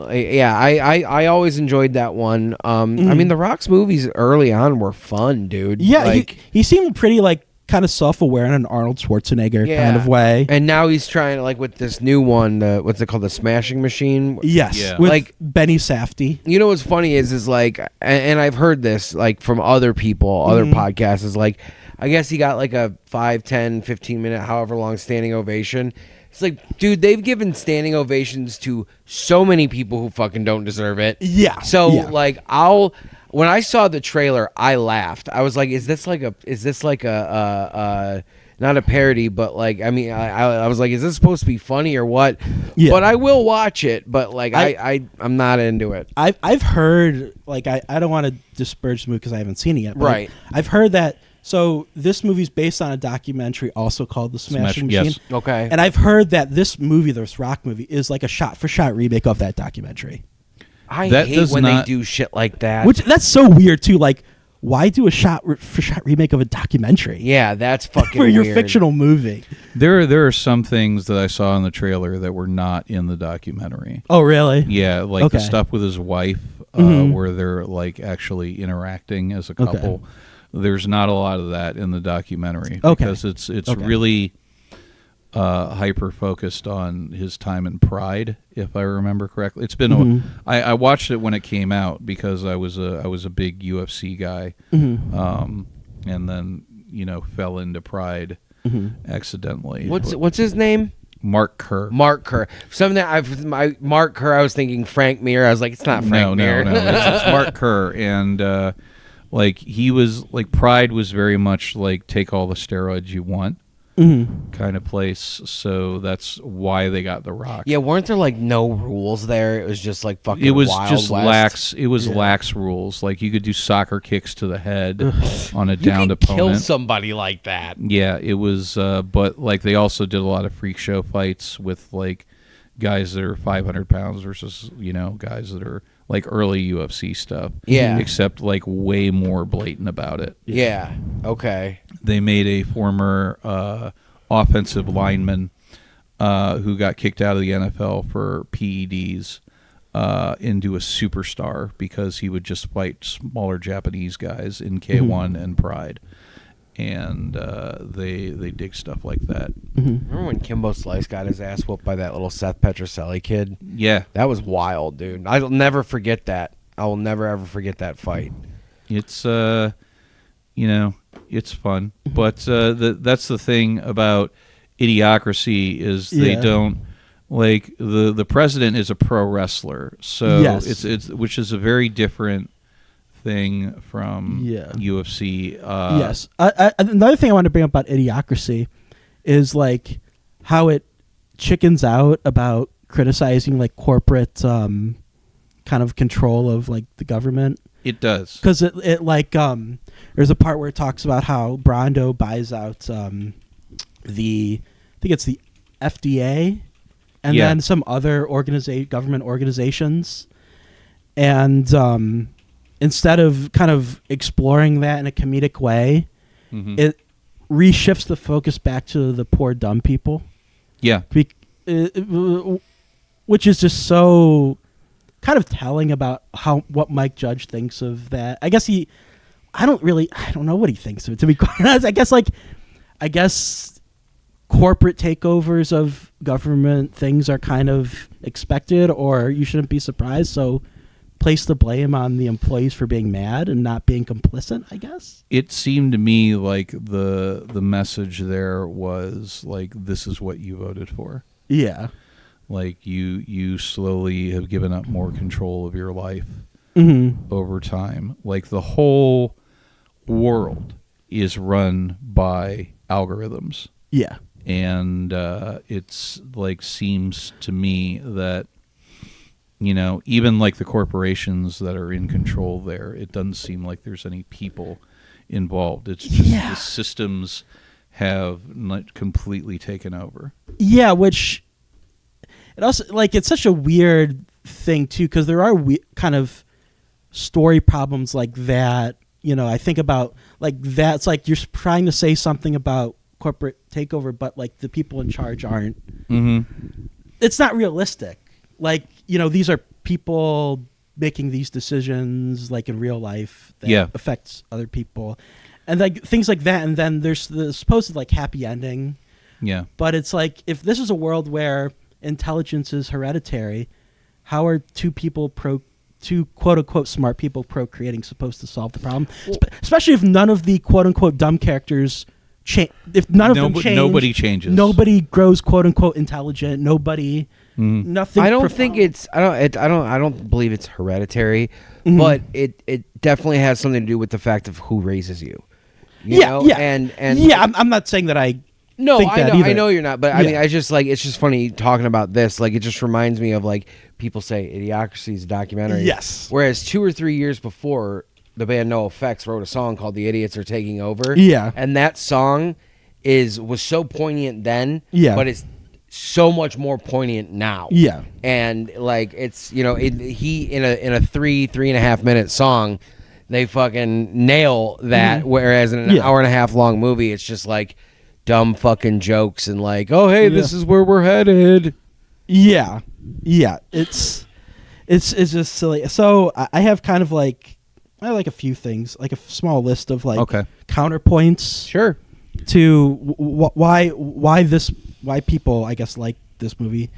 I always enjoyed that one. I mean, the Rock's movies early on were fun, dude. Yeah, like, he seemed pretty like kind of self-aware in an Arnold Schwarzenegger kind of way. And now he's trying to like with this new one, what's it called, the Smashing Machine. Yes, Yeah. with like Benny Safdie. You know what's funny is like, and I've heard this like from other people, other podcasts, is like, I guess he got like a 5, 10, 15 minute, however long standing ovation. It's like, dude, they've given standing ovations to so many people who fucking don't deserve it. Yeah. So like when I saw the trailer, I laughed. I was like, is this like a not a parody, but like, I mean, I was like, is this supposed to be funny or what? Yeah. But I will watch it, but like I'm not into it. I've heard, like, I don't want to disparage the movie because I haven't seen it yet. But Right. I've heard that. So this movie's based on a documentary also called The Smashing Machine. Yes. Okay. And I've heard that this Rock movie, is like a shot-for-shot remake of that documentary. I That hate does when not- they do shit like that. Which, that's so weird, too. Like, why do a shot-for-shot remake of a documentary? Yeah, that's fucking For your weird. fictional movie. There are some things that I saw in the trailer that were not in the documentary. Oh, really? Yeah, like the Okay. stuff with his wife, where they're like actually interacting as a couple. There's not a lot of that in the documentary because it's really hyper focused on his time in Pride, if I remember correctly. It's been I watched it when it came out because I was a big UFC guy, and then fell into Pride accidentally. What's his name? Mark Kerr. Mark Kerr. Mark Kerr. I was thinking Frank Mir. I was like, it's not Frank Mir. No. It's Mark Kerr, and like he was like Pride was very much like take all the steroids you want kind of place. So that's why they got The Rock. Yeah, weren't there like no rules there? It was just like fucking. It was Wild just West. lax. It was lax rules. Like you could do soccer kicks to the head on a You downed could opponent. kill somebody like that. Yeah, it was. But like they also did a lot of freak show fights with like guys that are 500 pounds versus guys that are like early UFC stuff. Yeah. Except like way more blatant about it. Yeah. Okay. They made a former offensive lineman who got kicked out of the NFL for PEDs into a superstar because he would just fight smaller Japanese guys in K1 and Pride. And they dig stuff like that. Remember when Kimbo Slice got his ass whooped by that little Seth Petroselli kid? Yeah. That was wild, dude. I'll never forget that. I will never ever forget that fight. It's it's fun, but that's the thing about Idiocracy is they don't like the president is a pro wrestler, so it's which is a very different thing from UFC. Yes. Another thing I want to bring up about Idiocracy is like how it chickens out about criticizing like corporate kind of control of like the government. It does. Because it like there's a part where it talks about how Brando buys out I think it's the FDA and Yeah. then some other government organizations, and instead of kind of exploring that in a comedic way, it reshifts the focus back to the poor dumb people. Yeah. Which is just so kind of telling about what Mike Judge thinks of that. I guess I don't know what he thinks of it, to be quite honest. I guess corporate takeovers of government things are kind of expected, or you shouldn't be surprised. So place the blame on the employees for being mad and not being complicit, I guess. It seemed to me like the message there was like, this is what you voted for. Yeah. Like you slowly have given up more control of your life over time. Like the whole world is run by algorithms. Yeah. And it's like, seems to me that, you know, even like the corporations that are in control there, it doesn't seem like there's any people involved. It's just the systems have not completely taken over. Yeah, which it also, like, it's such a weird thing too, because there are kind of story problems like that. You know, I think about like that. It's like you're trying to say something about corporate takeover, but like the people in charge aren't. It's not realistic. Like, you know, these are people making these decisions like in real life that affects other people, and like things like that. And then there's the supposed like happy ending. Yeah. But it's like, if this is a world where intelligence is hereditary, how are two quote unquote smart people procreating supposed to solve the problem? Especially if none of the quote unquote dumb characters change. If none of them change, nobody changes. Nobody grows quote unquote intelligent. Nobody. Nothing. I don't think it's. I don't believe it's hereditary, but it definitely has something to do with the fact of who raises you. You know? And I'm not saying that I. No, think that either. I know you're not, but I mean, I just like, it's just funny talking about this. Like, it just reminds me of like people say Idiocracy is a documentary. Yes. Whereas 2 or 3 years before, the band NoFX wrote a song called "The Idiots Are Taking Over." Yeah. And that song was so poignant then. Yeah. But it's so much more poignant now. Yeah. And like, it's, you know, he in a 3.5 minute song, they fucking nail that. Whereas in an hour and a half long movie, it's just like dumb fucking jokes and like, oh hey, this is where we're headed. Yeah. It's just silly. So I have kind of like, I have like a few things, like a small list of like counterpoints. Sure. To why people, I guess, like this movie.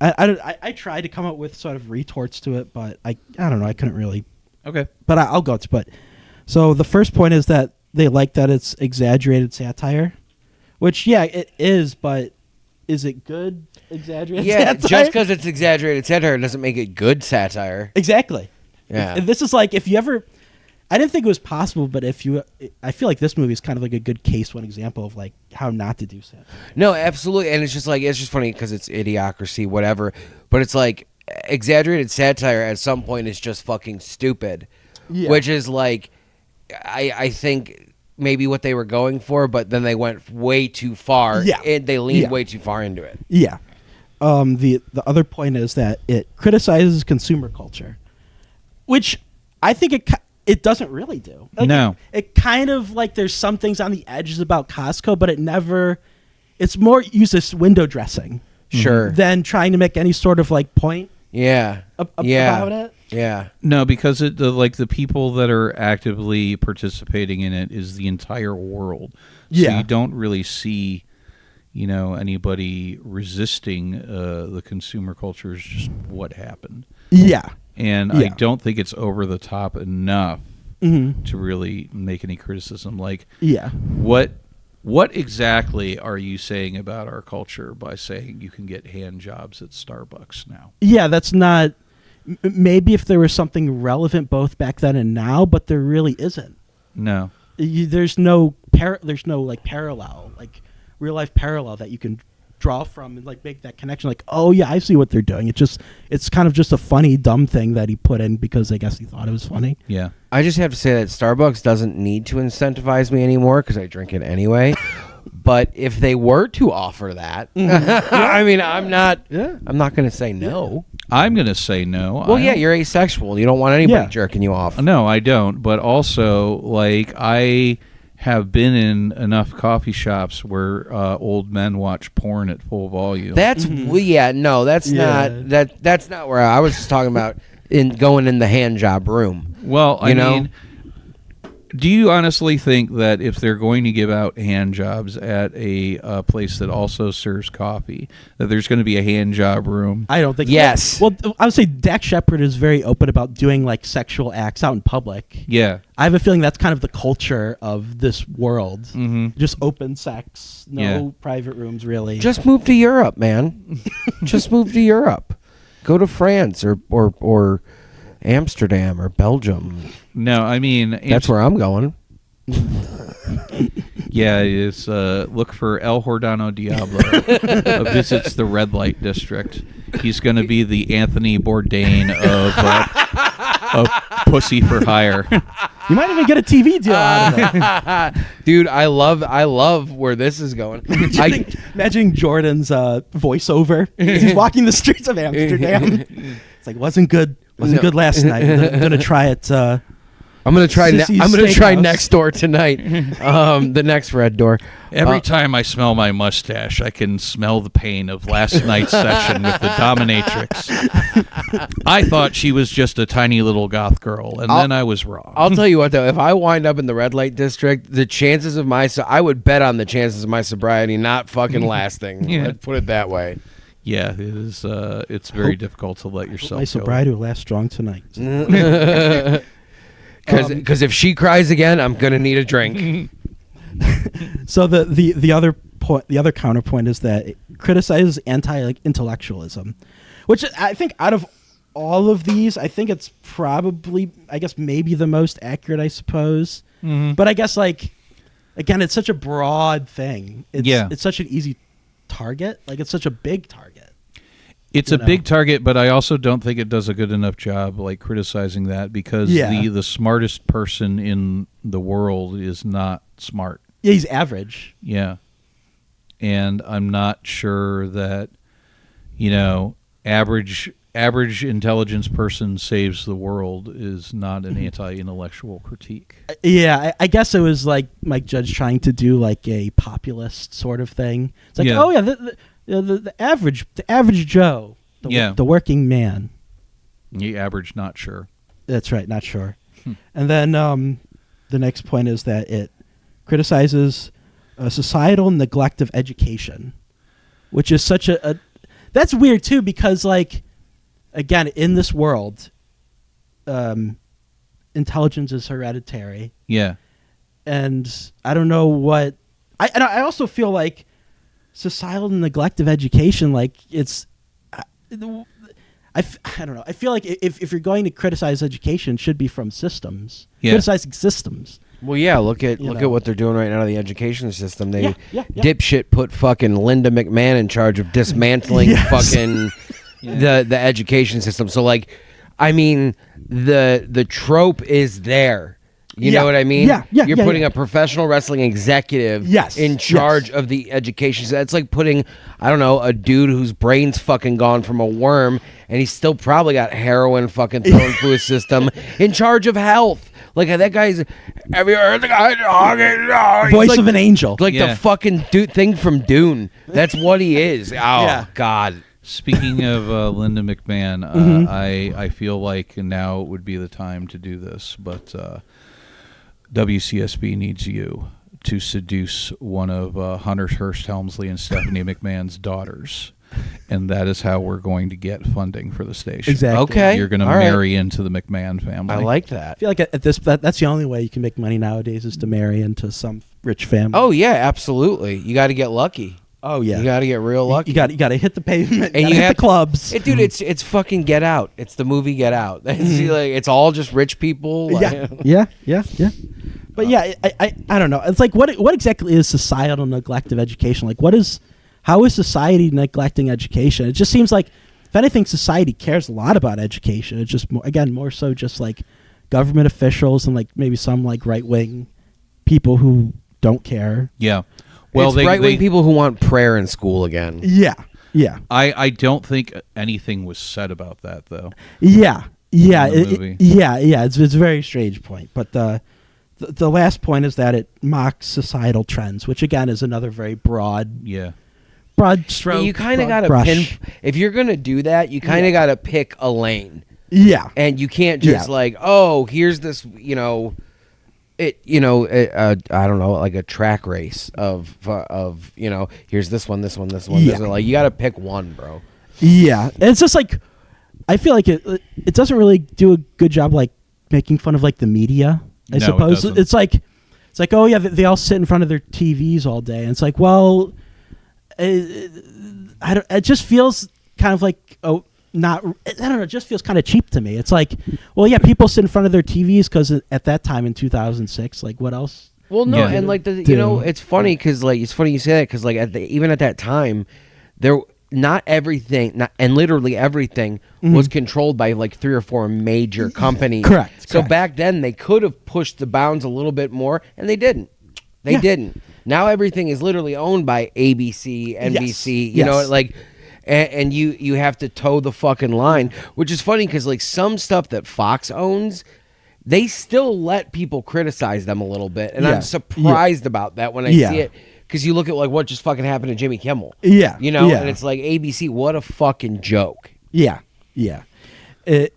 I tried to come up with sort of retorts to it, but I don't know. I couldn't really. Okay. But I'll go to. But so the first point is that they like that it's exaggerated satire, which it is. But is it good exaggerated? Yeah, satire? just because it's exaggerated satire doesn't make it good satire. Exactly. Yeah. If this is like, if you ever. I didn't think it was possible, but I feel like this movie is kind of like a good case one example of like how not to do satire. No, absolutely, and it's just funny because it's Idiocracy, whatever. But it's like exaggerated satire at some point is just fucking stupid, which is like I think maybe what they were going for, but then they went way too far. Yeah, they leaned way too far into it. Yeah. The other point is that it criticizes consumer culture, which I think it doesn't really do. Like no. It kind of like there's some things on the edges about Costco, but it's more used as window dressing. Sure. Than trying to make any sort of like point. About it. Yeah. No, because the people that are actively participating in it is the entire world. So you don't really see, you know, anybody resisting the consumer culture is just what happened. Yeah. And I don't think it's over the top enough to really make any criticism. Like, what exactly are you saying about our culture by saying you can get hand jobs at Starbucks now? Yeah, that's not. Maybe if there was something relevant both back then and now, but there really isn't. No, there's no like parallel, like real life parallel that you can draw from and like make that connection. Like, oh yeah, I see what they're doing. It's kind of just a funny, dumb thing that he put in because I guess he thought it was funny. Yeah. I just have to say that Starbucks doesn't need to incentivize me anymore because I drink it anyway. But if they were to offer that, I mean, I'm not going to say no. I'm going to say no. Well, yeah, you're asexual. You don't want anybody jerking you off. No, I don't. But also, like, I have been in enough coffee shops where old men watch porn at full volume. That's that's not where I was just talking about going in the hand job room. Well, I mean, do you honestly think that if they're going to give out hand jobs at a place that also serves coffee, that there's going to be a hand job room? I don't think. Yes. Well, I would say Dax Shepard is very open about doing like sexual acts out in public. Yeah. I have a feeling that's kind of the culture of this world. Mm-hmm. Just open sex, no private rooms, really. Just move to Europe, man. Just move to Europe. Go to France or Amsterdam or Belgium. No, I mean... That's where I'm going. Yeah, it's look for El Jordano Diablo. Visits the red light district. He's going to be the Anthony Bourdain of Pussy for Hire. You might even get a TV deal out of it. Dude, I love where this is going. Imagine Jordan's voiceover. He's walking the streets of Amsterdam. It's like, wasn't good good last night. I'm going to try it. I'm gonna try. Sissy's I'm gonna try Steakhouse. next door tonight. The next red door. Every time I smell my mustache, I can smell the pain of last night's session with the dominatrix. I thought she was just a tiny little goth girl, and then I was wrong. I'll tell you what, though, if I wind up in the red light district, the chances of I would bet on the chances of my sobriety not fucking lasting. Yeah. Let's put it that way. Yeah, it is. It's very difficult to let yourself My go. sobriety will last strong tonight. Because if she cries again, I'm gonna need a drink. So the other point, the other counterpoint is that it criticizes intellectualism, which I think out of all of these, I think it's probably, I guess, maybe the most accurate, I suppose. Mm-hmm. But I guess, like, again, it's such a broad thing. It's such an easy target. Like, it's such a big target. It's a big target, but I also don't think it does a good enough job, like, criticizing that, because the smartest person in the world is not smart. Yeah, he's average. Yeah. And I'm not sure that, average intelligence person saves the world is not an anti-intellectual critique. Yeah, I guess it was like Mike Judge trying to do like a populist sort of thing. It's like, oh yeah, the average Joe, the working man. The average, not sure. That's right, not sure. And then the next point is that it criticizes societal neglect of education, which is such a that's weird too, because, like, again, in this world, intelligence is hereditary. Yeah. And I don't know what I also feel like societal neglect of education, like, it's I don't know. I feel like if you're going to criticize education, it should be from systems. Yeah. Criticizing systems. Well, yeah. Look at what they're doing right now to the education system. They Yeah. dipshit put fucking Linda McMahon in charge of dismantling fucking the education system. So, like, I mean, the trope is there. You know what I mean? Yeah. You're putting a professional wrestling executive in charge of the education. So that's like putting, I don't know, a dude whose brain's fucking gone from a worm and he's still probably got heroin fucking thrown through his system in charge of health. Like, that guy's, have you heard the guy talking? Voice of an angel. Like the fucking thing from Dune. That's what he is. Oh, God. Speaking of Linda McMahon, I feel like now would be the time to do this, but WCSB needs you to seduce one of Hunter Hearst Helmsley and Stephanie McMahon's daughters, and that is how we're going to get funding for the station. Exactly. Okay. You're going to marry into the McMahon family. I like that. I feel like that's the only way you can make money nowadays, is to marry into some rich family. Oh, yeah, absolutely. You got to get lucky. Oh yeah, you got to get real lucky. You got to hit the pavement, and you hit the clubs. Dude, it's fucking Get Out. It's the movie Get Out. It's all just rich people. Yeah. But I don't know. It's like, what exactly is societal neglect of education? Like, what is how is society neglecting education? It just seems like, if anything, society cares a lot about education. It's just more so just like government officials and like maybe some like right wing people who don't care. Yeah. Well, it's right wing people who want prayer in school again. Yeah. Yeah. I don't think anything was said about that though. Yeah. Yeah. In the movie. Yeah. It's a very strange point. But the last point is that it mocks societal trends, which again is another very broad stroke. You kind of got to if you're going to do that, you kind of got to pick a lane. Yeah. And you can't just like, oh, here's this, I don't know, like a track race of here's this one. Yeah. Like, you got to pick one, bro. Yeah. And it's just like, I feel like it doesn't really do a good job like making fun of like the media, I suppose. It's like, oh yeah, they all sit in front of their TVs all day. And it's like, well, it just feels kind of like, I don't know, it just feels kind of cheap to me. It's like, well, yeah, people sit in front of their TVs because at that time in 2006, like, what else? Well, no, and like, it's funny because, like, it's funny you say that because, like, even at that time, not everything, and literally everything was controlled by like 3 or 4 major companies. Correct. So back then, they could have pushed the bounds a little bit more, and they didn't. They didn't. Now everything is literally owned by ABC, NBC, you know, like, and you have to toe the fucking line, which is funny because like some stuff that Fox owns, they still let people criticize them a little bit, and I'm surprised about that when I see it, because you look at like what just fucking happened to Jimmy Kimmel, and it's like ABC, what a fucking joke. Yeah. It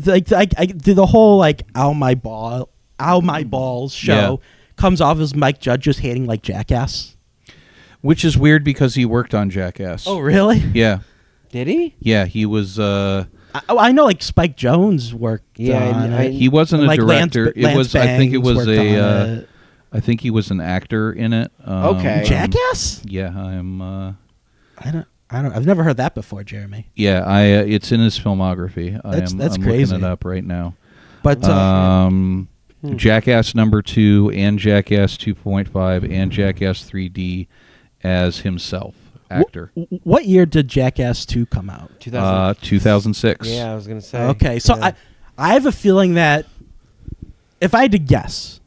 like I did the whole like ow my balls show comes off as Mike Judge just hating like Jackass, which is weird because he worked on Jackass. Oh really? Yeah. Did he? Yeah, he was. I know like Spike Jones worked. He wasn't a like director. Lance I think it Bangs was worked I think he was an actor in it. Okay. Jackass? Yeah, I'm. I don't. I've never heard that before, Jeremy. Yeah, it's in his filmography. I'm crazy. looking it up right now. But Jackass #2 and Jackass 2.5 and Jackass 3D as himself, actor. What year did Jackass 2 come out? 2006. Yeah, I was gonna say. Okay, so I have a feeling that if I had to guess,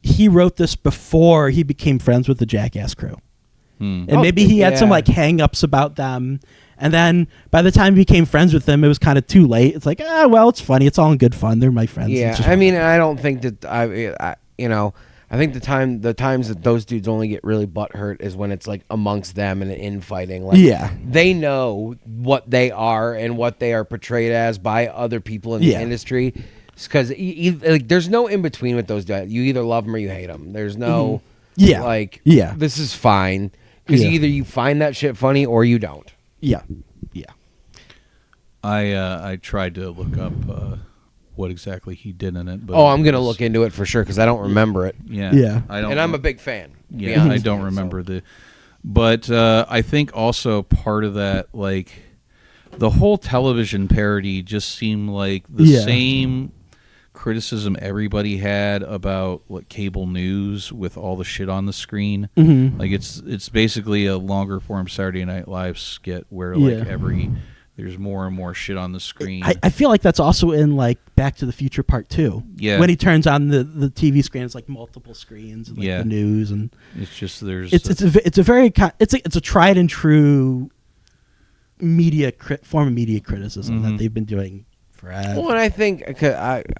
he wrote this before he became friends with the Jackass crew. And maybe he had some like hang-ups about them, and then by the time he became friends with them, it was kind of too late. It's like, well, it's funny, it's all in good fun, they're my friends. Yeah, I mean, I don't think that I think the times that those dudes only get really butthurt is when it's like amongst them and infighting. Like, they know what they are and what they are portrayed as by other people in the industry. Because like, there's no in between with those guys. You either love them or you hate them. There's no this is fine, because either you find that shit funny or you don't. Yeah. I tried to look up what exactly he did in it. But I'm gonna look into it for sure because I don't remember it. Yeah. I don't. And I'm a big fan. Yeah, I don't remember but I think also part of that, like, the whole television parody just seemed like the same criticism everybody had about what cable news with all the shit on the screen. Like it's basically a longer form Saturday Night Live skit where like there's more and more shit on the screen. I feel like that's also in like Back to the Future Part 2. Yeah. When he turns on the TV screen, it's like multiple screens and like the news, and it's just there's it's a tried and true form of media criticism that they've been doing forever. Well, and I think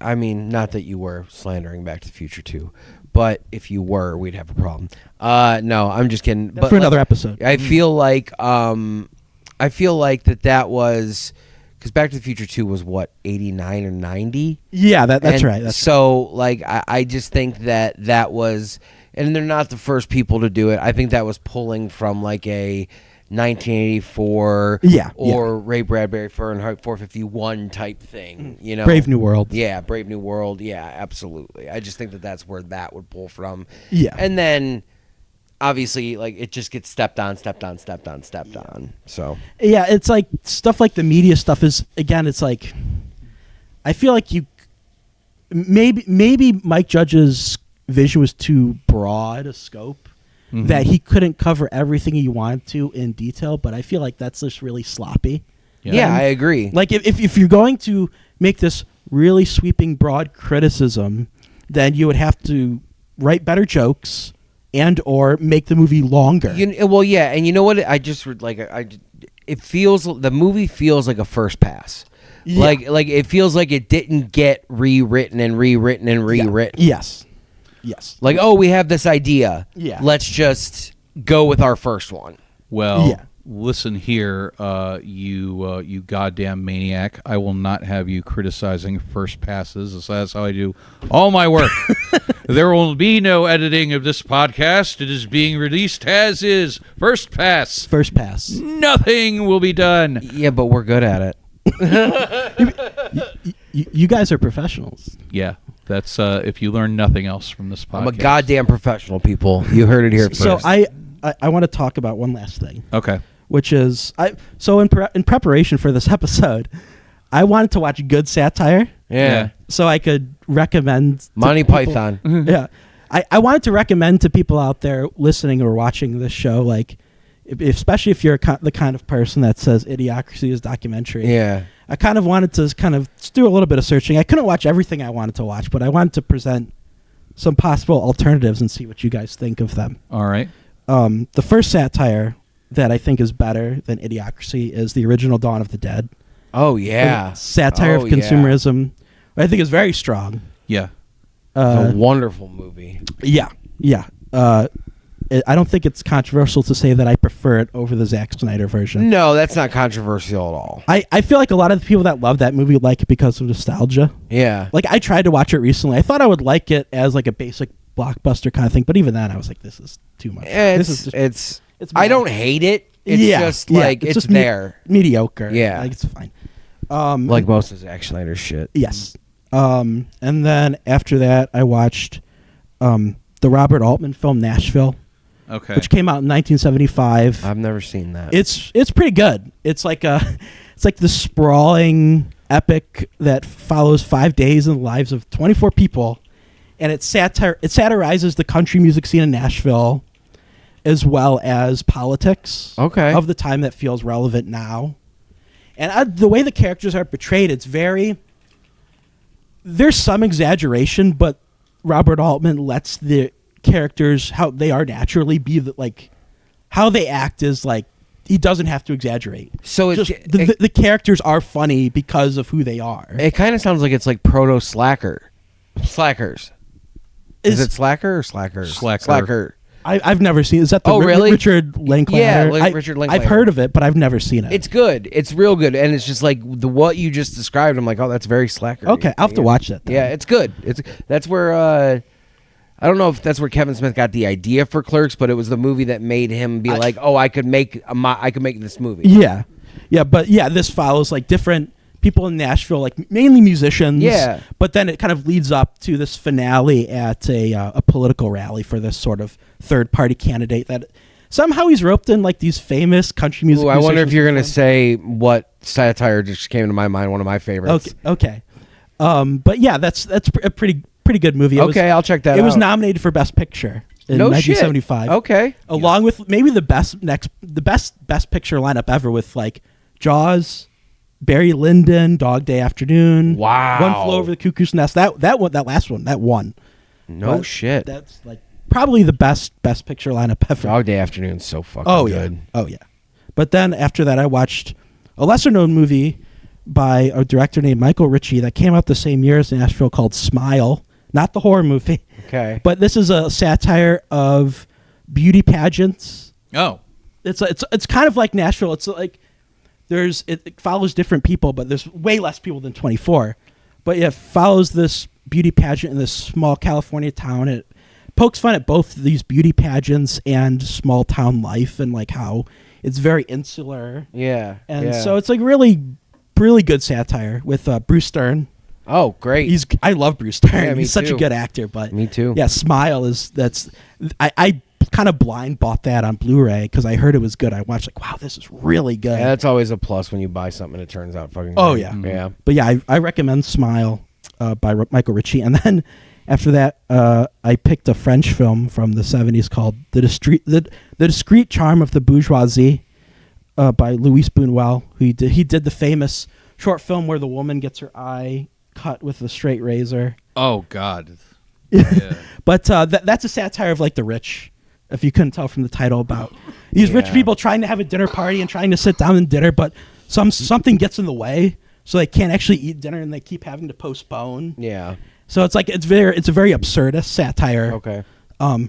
I mean, not that you were slandering Back to the Future 2, but if you were, we'd have a problem. No, I'm just kidding. But for another episode. I feel like that was because Back to the Future 2 was what, 89 or 90? Yeah, that's right. So like I just think that was, and they're not the first people to do it. I think that was pulling from like a 1984 or Ray Bradbury Fahrenheit 451 type thing, you know. Brave New World. Yeah, Brave New World. Yeah, absolutely. I just think that's where that would pull from. Yeah. And then obviously like it just gets stepped on. So yeah, it's like stuff like the media stuff is, again, it's like I feel like maybe Mike Judge's vision was too broad a scope, that he couldn't cover everything he wanted to in detail, but I feel like that's just really sloppy. Yeah, I agree. Like if you're going to make this really sweeping broad criticism, then you would have to write better jokes and or make the movie longer. Well, yeah, and you know what? It feels, the movie feels like a first pass. Yeah. Like it feels like it didn't get rewritten and rewritten and rewritten. Yes. Like, oh, we have this idea. Yeah. Let's just go with our first one. Well, Yeah. listen here, you goddamn maniac. I will not have you criticizing first passes. That's how I do all my work. There will be no editing of this podcast. It is being released as is. First pass. First pass. Nothing will be done. Yeah, but we're good at it. You guys are professionals. Yeah, that's if you learn nothing else from this podcast. I'm a goddamn professional, people. You heard it here first. So I want to talk about one last thing. Okay. Which is in preparation for this episode, I wanted to watch good satire. Yeah. So I could recommend to Monty people- Python. Yeah. I wanted to recommend to people out there listening or watching this show, like, especially if you're the kind of person that says Idiocracy is documentary. Yeah. I kind of wanted to kind of do a little bit of searching. I couldn't watch everything I wanted to watch, but I wanted to present some possible alternatives and see what you guys think of them. All right. The first satire that I think is better than Idiocracy is the original Dawn of the Dead. Oh, yeah. Satire of consumerism. I think is very strong. Yeah. It's a wonderful movie. Yeah. I don't think it's controversial to say that I prefer it over the Zack Snyder version. No, that's not controversial at all. I feel like a lot of the people that love that movie like it because of nostalgia. Yeah. Like, I tried to watch it recently. I thought I would like it as like a basic blockbuster kind of thing, but even then I was like, this is too much. It's I don't hate it. It's just like it's just there. Mediocre. Yeah. Like, it's fine. Like most of Zack Snyder's shit. Yes. And then after that I watched the Robert Altman film Nashville. Okay. Which came out in 1975. I've never seen that. It's pretty good. It's like the sprawling epic that follows 5 days in the lives of 24 people, and it satirizes the country music scene in Nashville, as well as politics. Okay. Of the time that feels relevant now, and the way the characters are portrayed, there's some exaggeration, but Robert Altman lets the characters how they are naturally be like how they act is like he doesn't have to exaggerate. So it's just the characters are funny because of who they are. It kind of sounds like it's like proto Slackers. Is it Slacker or Slackers? Slacker. I've never seen. Is that the really? Richard Linklater? Yeah, Richard Linklater. I've heard of it, but I've never seen it. It's good. It's real good, and it's just like what you just described. I'm like, oh, that's very Slacker. Okay, I'll have to watch that then. Yeah, it's good. That's where. I don't know if that's where Kevin Smith got the idea for Clerks, but it was the movie that made him be like, "Oh, I could make this movie." Yeah, but this follows like different people in Nashville, like mainly musicians. Yeah, but then it kind of leads up to this finale at a political rally for this sort of third-party candidate that somehow he's roped in like these famous country music. I wonder if you're gonna say what satire just came to my mind. One of my favorites. Okay. But yeah, that's a pretty good movie. I'll check that out. It was nominated for Best Picture in 1975. Shit. Okay. Along with maybe the best picture lineup ever with like Jaws, Barry Lyndon, Dog Day Afternoon. Wow. One Flew Over the Cuckoo's Nest. That last one, that won. No shit. That's like probably the best picture lineup ever. Dog Day Afternoon's so fucking good. Oh yeah. But then after that I watched a lesser known movie by a director named Michael Ritchie that came out the same year as Nashville called Smile. Not the horror movie. Okay. But this is a satire of beauty pageants. Oh. It's kind of like Nashville. It's like it follows different people, but there's way less people than 24. But it follows this beauty pageant in this small California town. It pokes fun at both these beauty pageants and small town life and like how it's very insular. Yeah. And so it's like really, really good satire with Bruce Stern. Oh, great! I love Bruce Stern. Yeah, He's such a good actor. But me too. Yeah, Smile I kind of blind bought that on Blu-ray because I heard it was good. I watched like, wow, this is really good. Yeah, that's always a plus when you buy something and it turns out fucking. Oh great. yeah, yeah. But yeah, I recommend Smile by Michael Ritchie, and then After that, I picked a French film from the 70s called The Discreet Charm of the Bourgeoisie by Louis Buñuel. He did the famous short film where the woman gets her eye cut with a straight razor. Oh, God. Yeah. But that's a satire of like the rich, if you couldn't tell from the title, about these rich people trying to have a dinner party and trying to sit down and dinner, but something gets in the way, so they can't actually eat dinner and they keep having to postpone. Yeah. So it's like it's a very absurdist satire. Okay.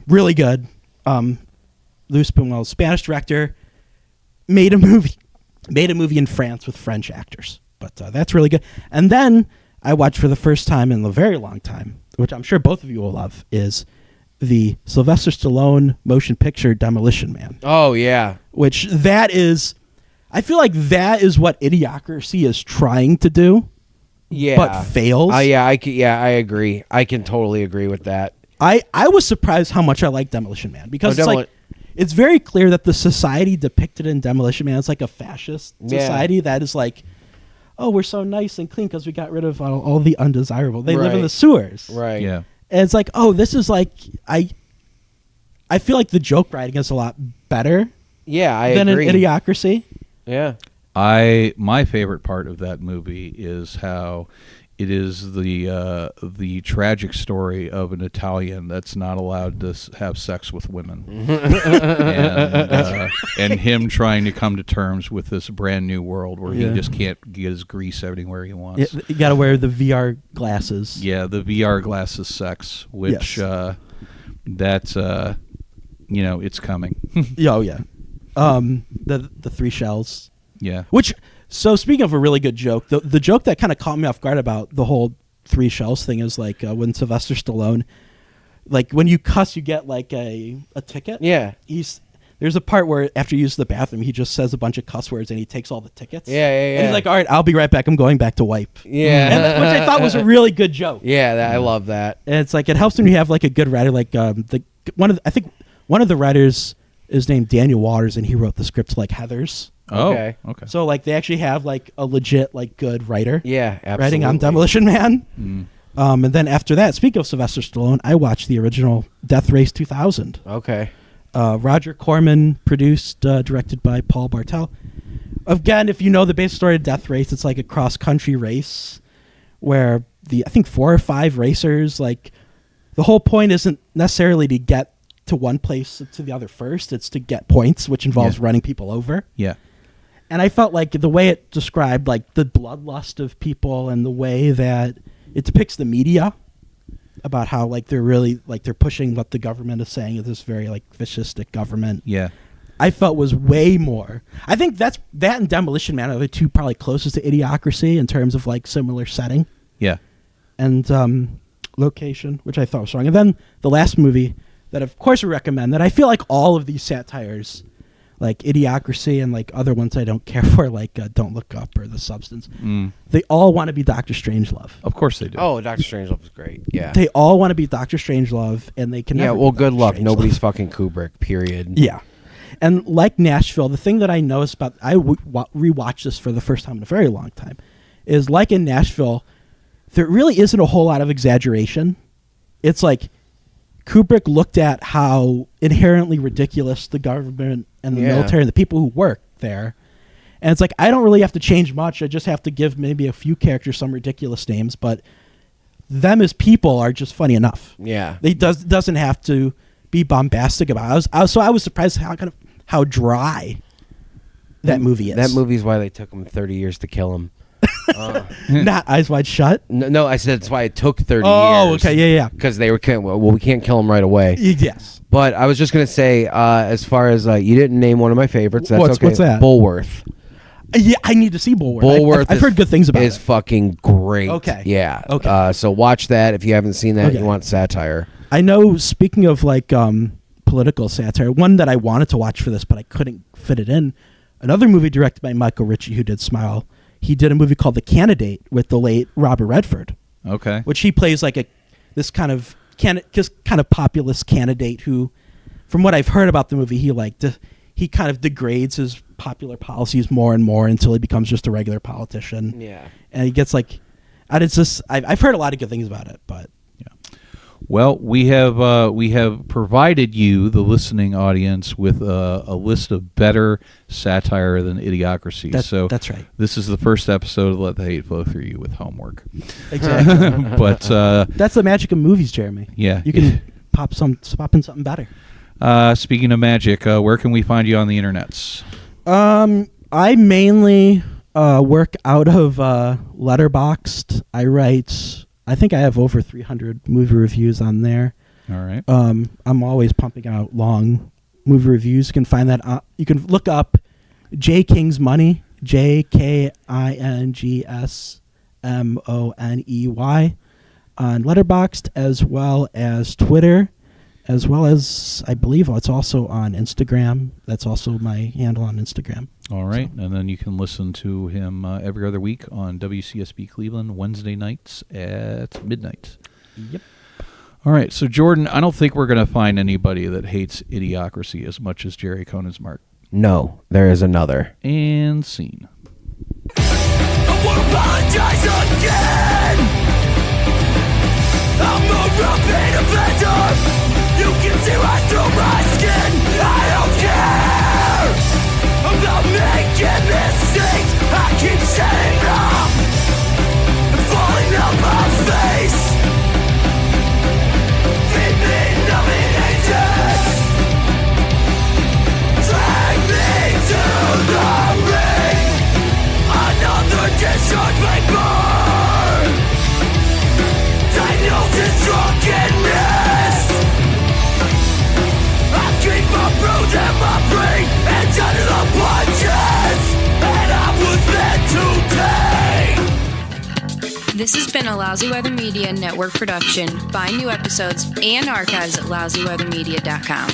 Really good. Louis Buñuel, Spanish director, made a movie in France with French actors. But that's really good. And then I watched for the first time in a very long time, which I'm sure both of you will love, is the Sylvester Stallone motion picture Demolition Man. Oh yeah. Which I feel like that is what Idiocracy is trying to do. Yeah. But fails. I agree. I can totally agree with that. I was surprised how much I like Demolition Man, because it's very clear that the society depicted in Demolition Man is like a fascist society that is like, oh, we're so nice and clean because we got rid of all the undesirable. They live in the sewers. Right. Yeah. And it's like, oh, this is like, I feel like the joke writing is a lot better than agree. in Idiocracy. Yeah. My favorite part of that movie is how it is the tragic story of an Italian that's not allowed to have sex with women, and him trying to come to terms with this brand new world where he just can't get his grease anywhere he wants. You got to wear the VR glasses. Yeah, the VR glasses sex, which that's it's coming. Oh yeah, the three shells. Yeah. So speaking of a really good joke, the joke that kind of caught me off guard about the whole three shells thing is like when Sylvester Stallone, like when you cuss, you get like a ticket. Yeah. There's a part where after you use the bathroom, he just says a bunch of cuss words and he takes all the tickets. Yeah. And he's like, all right, I'll be right back. I'm going back to wipe. Yeah. Which I thought was a really good joke. Yeah, I love that. And it's like, it helps when you have like a good writer, like one of the writers is named Daniel Waters, and he wrote the script like Heathers. Okay. Okay. So like they actually have like a legit like good writer. Yeah, absolutely. Writing on Demolition Man. Mm. And then after that, speaking of Sylvester Stallone, I watched the original Death Race 2000. Okay. Roger Corman produced, directed by Paul Bartel. Again, if you know the basic story of Death Race, it's like a cross-country race where I think 4 or 5 racers, like the whole point isn't necessarily to get to one place to the other first. It's to get points, which involves running people over. Yeah. And I felt like the way it described like the bloodlust of people and the way that it depicts the media about how like they're really like they're pushing what the government is saying is this very like fascistic government. Yeah. I felt was way more. I think that and Demolition Man are the two probably closest to Idiocracy in terms of like similar setting. Yeah. And location, which I thought was strong. And then the last movie that of course we recommend, that I feel like all of these satires, like Idiocracy and like other ones I don't care for, like Don't Look Up or The Substance, they all want to be Dr. Strangelove. Of course they do. Oh, Dr. Strangelove is great. Yeah. They all want to be Dr. Strangelove, and they can never be well, good Dr. luck. Strangelove. Nobody's fucking Kubrick, period. Yeah. And like Nashville, the thing that I noticed about, I rewatched this for the first time in a very long time, is like in Nashville, there really isn't a whole lot of exaggeration. It's like Kubrick looked at how inherently ridiculous the government and the military and the people who work there. And it's like, I don't really have to change much. I just have to give maybe a few characters some ridiculous names, but them as people are just funny enough. Yeah. It doesn't have to be bombastic about it. I was surprised how dry that movie is. That movie's why they took him 30 years to kill him. Not Eyes Wide Shut. No, I said that's why it took 30 years. Oh, okay, yeah. Because they were we can't kill him right away. Yes. But I was just gonna say, as far as you didn't name one of my favorites. That's okay. What's that? Bulworth. Yeah, I need to see Bulworth. Bulworth. I've heard good things about it. Is fucking great. Okay. Yeah. Okay. So watch that if you haven't seen that. Okay. You want satire. I know. Speaking of like political satire, one that I wanted to watch for this, but I couldn't fit it in. Another movie directed by Michael Ritchie, who did Smile. He did a movie called The Candidate with the late Robert Redford. Okay. Which he plays like this kind of populist candidate who, from what I've heard about the movie, he kind of degrades his popular policies more and more until he becomes just a regular politician. Yeah. And he gets like, and it's just I've heard a lot of good things about it, but Well, we have provided you, the listening audience, with a list of better satire than Idiocracy. That's right. This is the first episode of Let the Hate Flow through you with homework. Exactly. But That's the magic of movies, Jeremy. yeah, You can pop in something better. Speaking of magic, where can we find you on the internets? I mainly work out of Letterboxd. I think I have over 300 movie reviews on there. All right. I'm always pumping out long movie reviews. You can find that. You can look up J King's Money, JKINGSMONEY on Letterboxd, as well as Twitter, as well as I believe it's also on Instagram. That's also my handle on Instagram. All right, and then you can listen to him every other week on WCSB Cleveland, Wednesday nights at midnight. Yep. All right, so Jordan, I don't think we're going to find anybody that hates Idiocracy as much as Jerry Koenigsmark. No, there is another. And scene. I won't apologize again. I'm a repeat offender. You can see right through my skin. I don't care about making mistakes. I keep setting up and falling on my face. Feed me numbing agents. Drag me to the ring. Another discharge vapor. Diagnosis drunkenness. I keep my bruise and my brain and under the punches. And I was meant to take. This has been a Lousy Weather Media Network production. Find new episodes and archives at lousyweathermedia.com.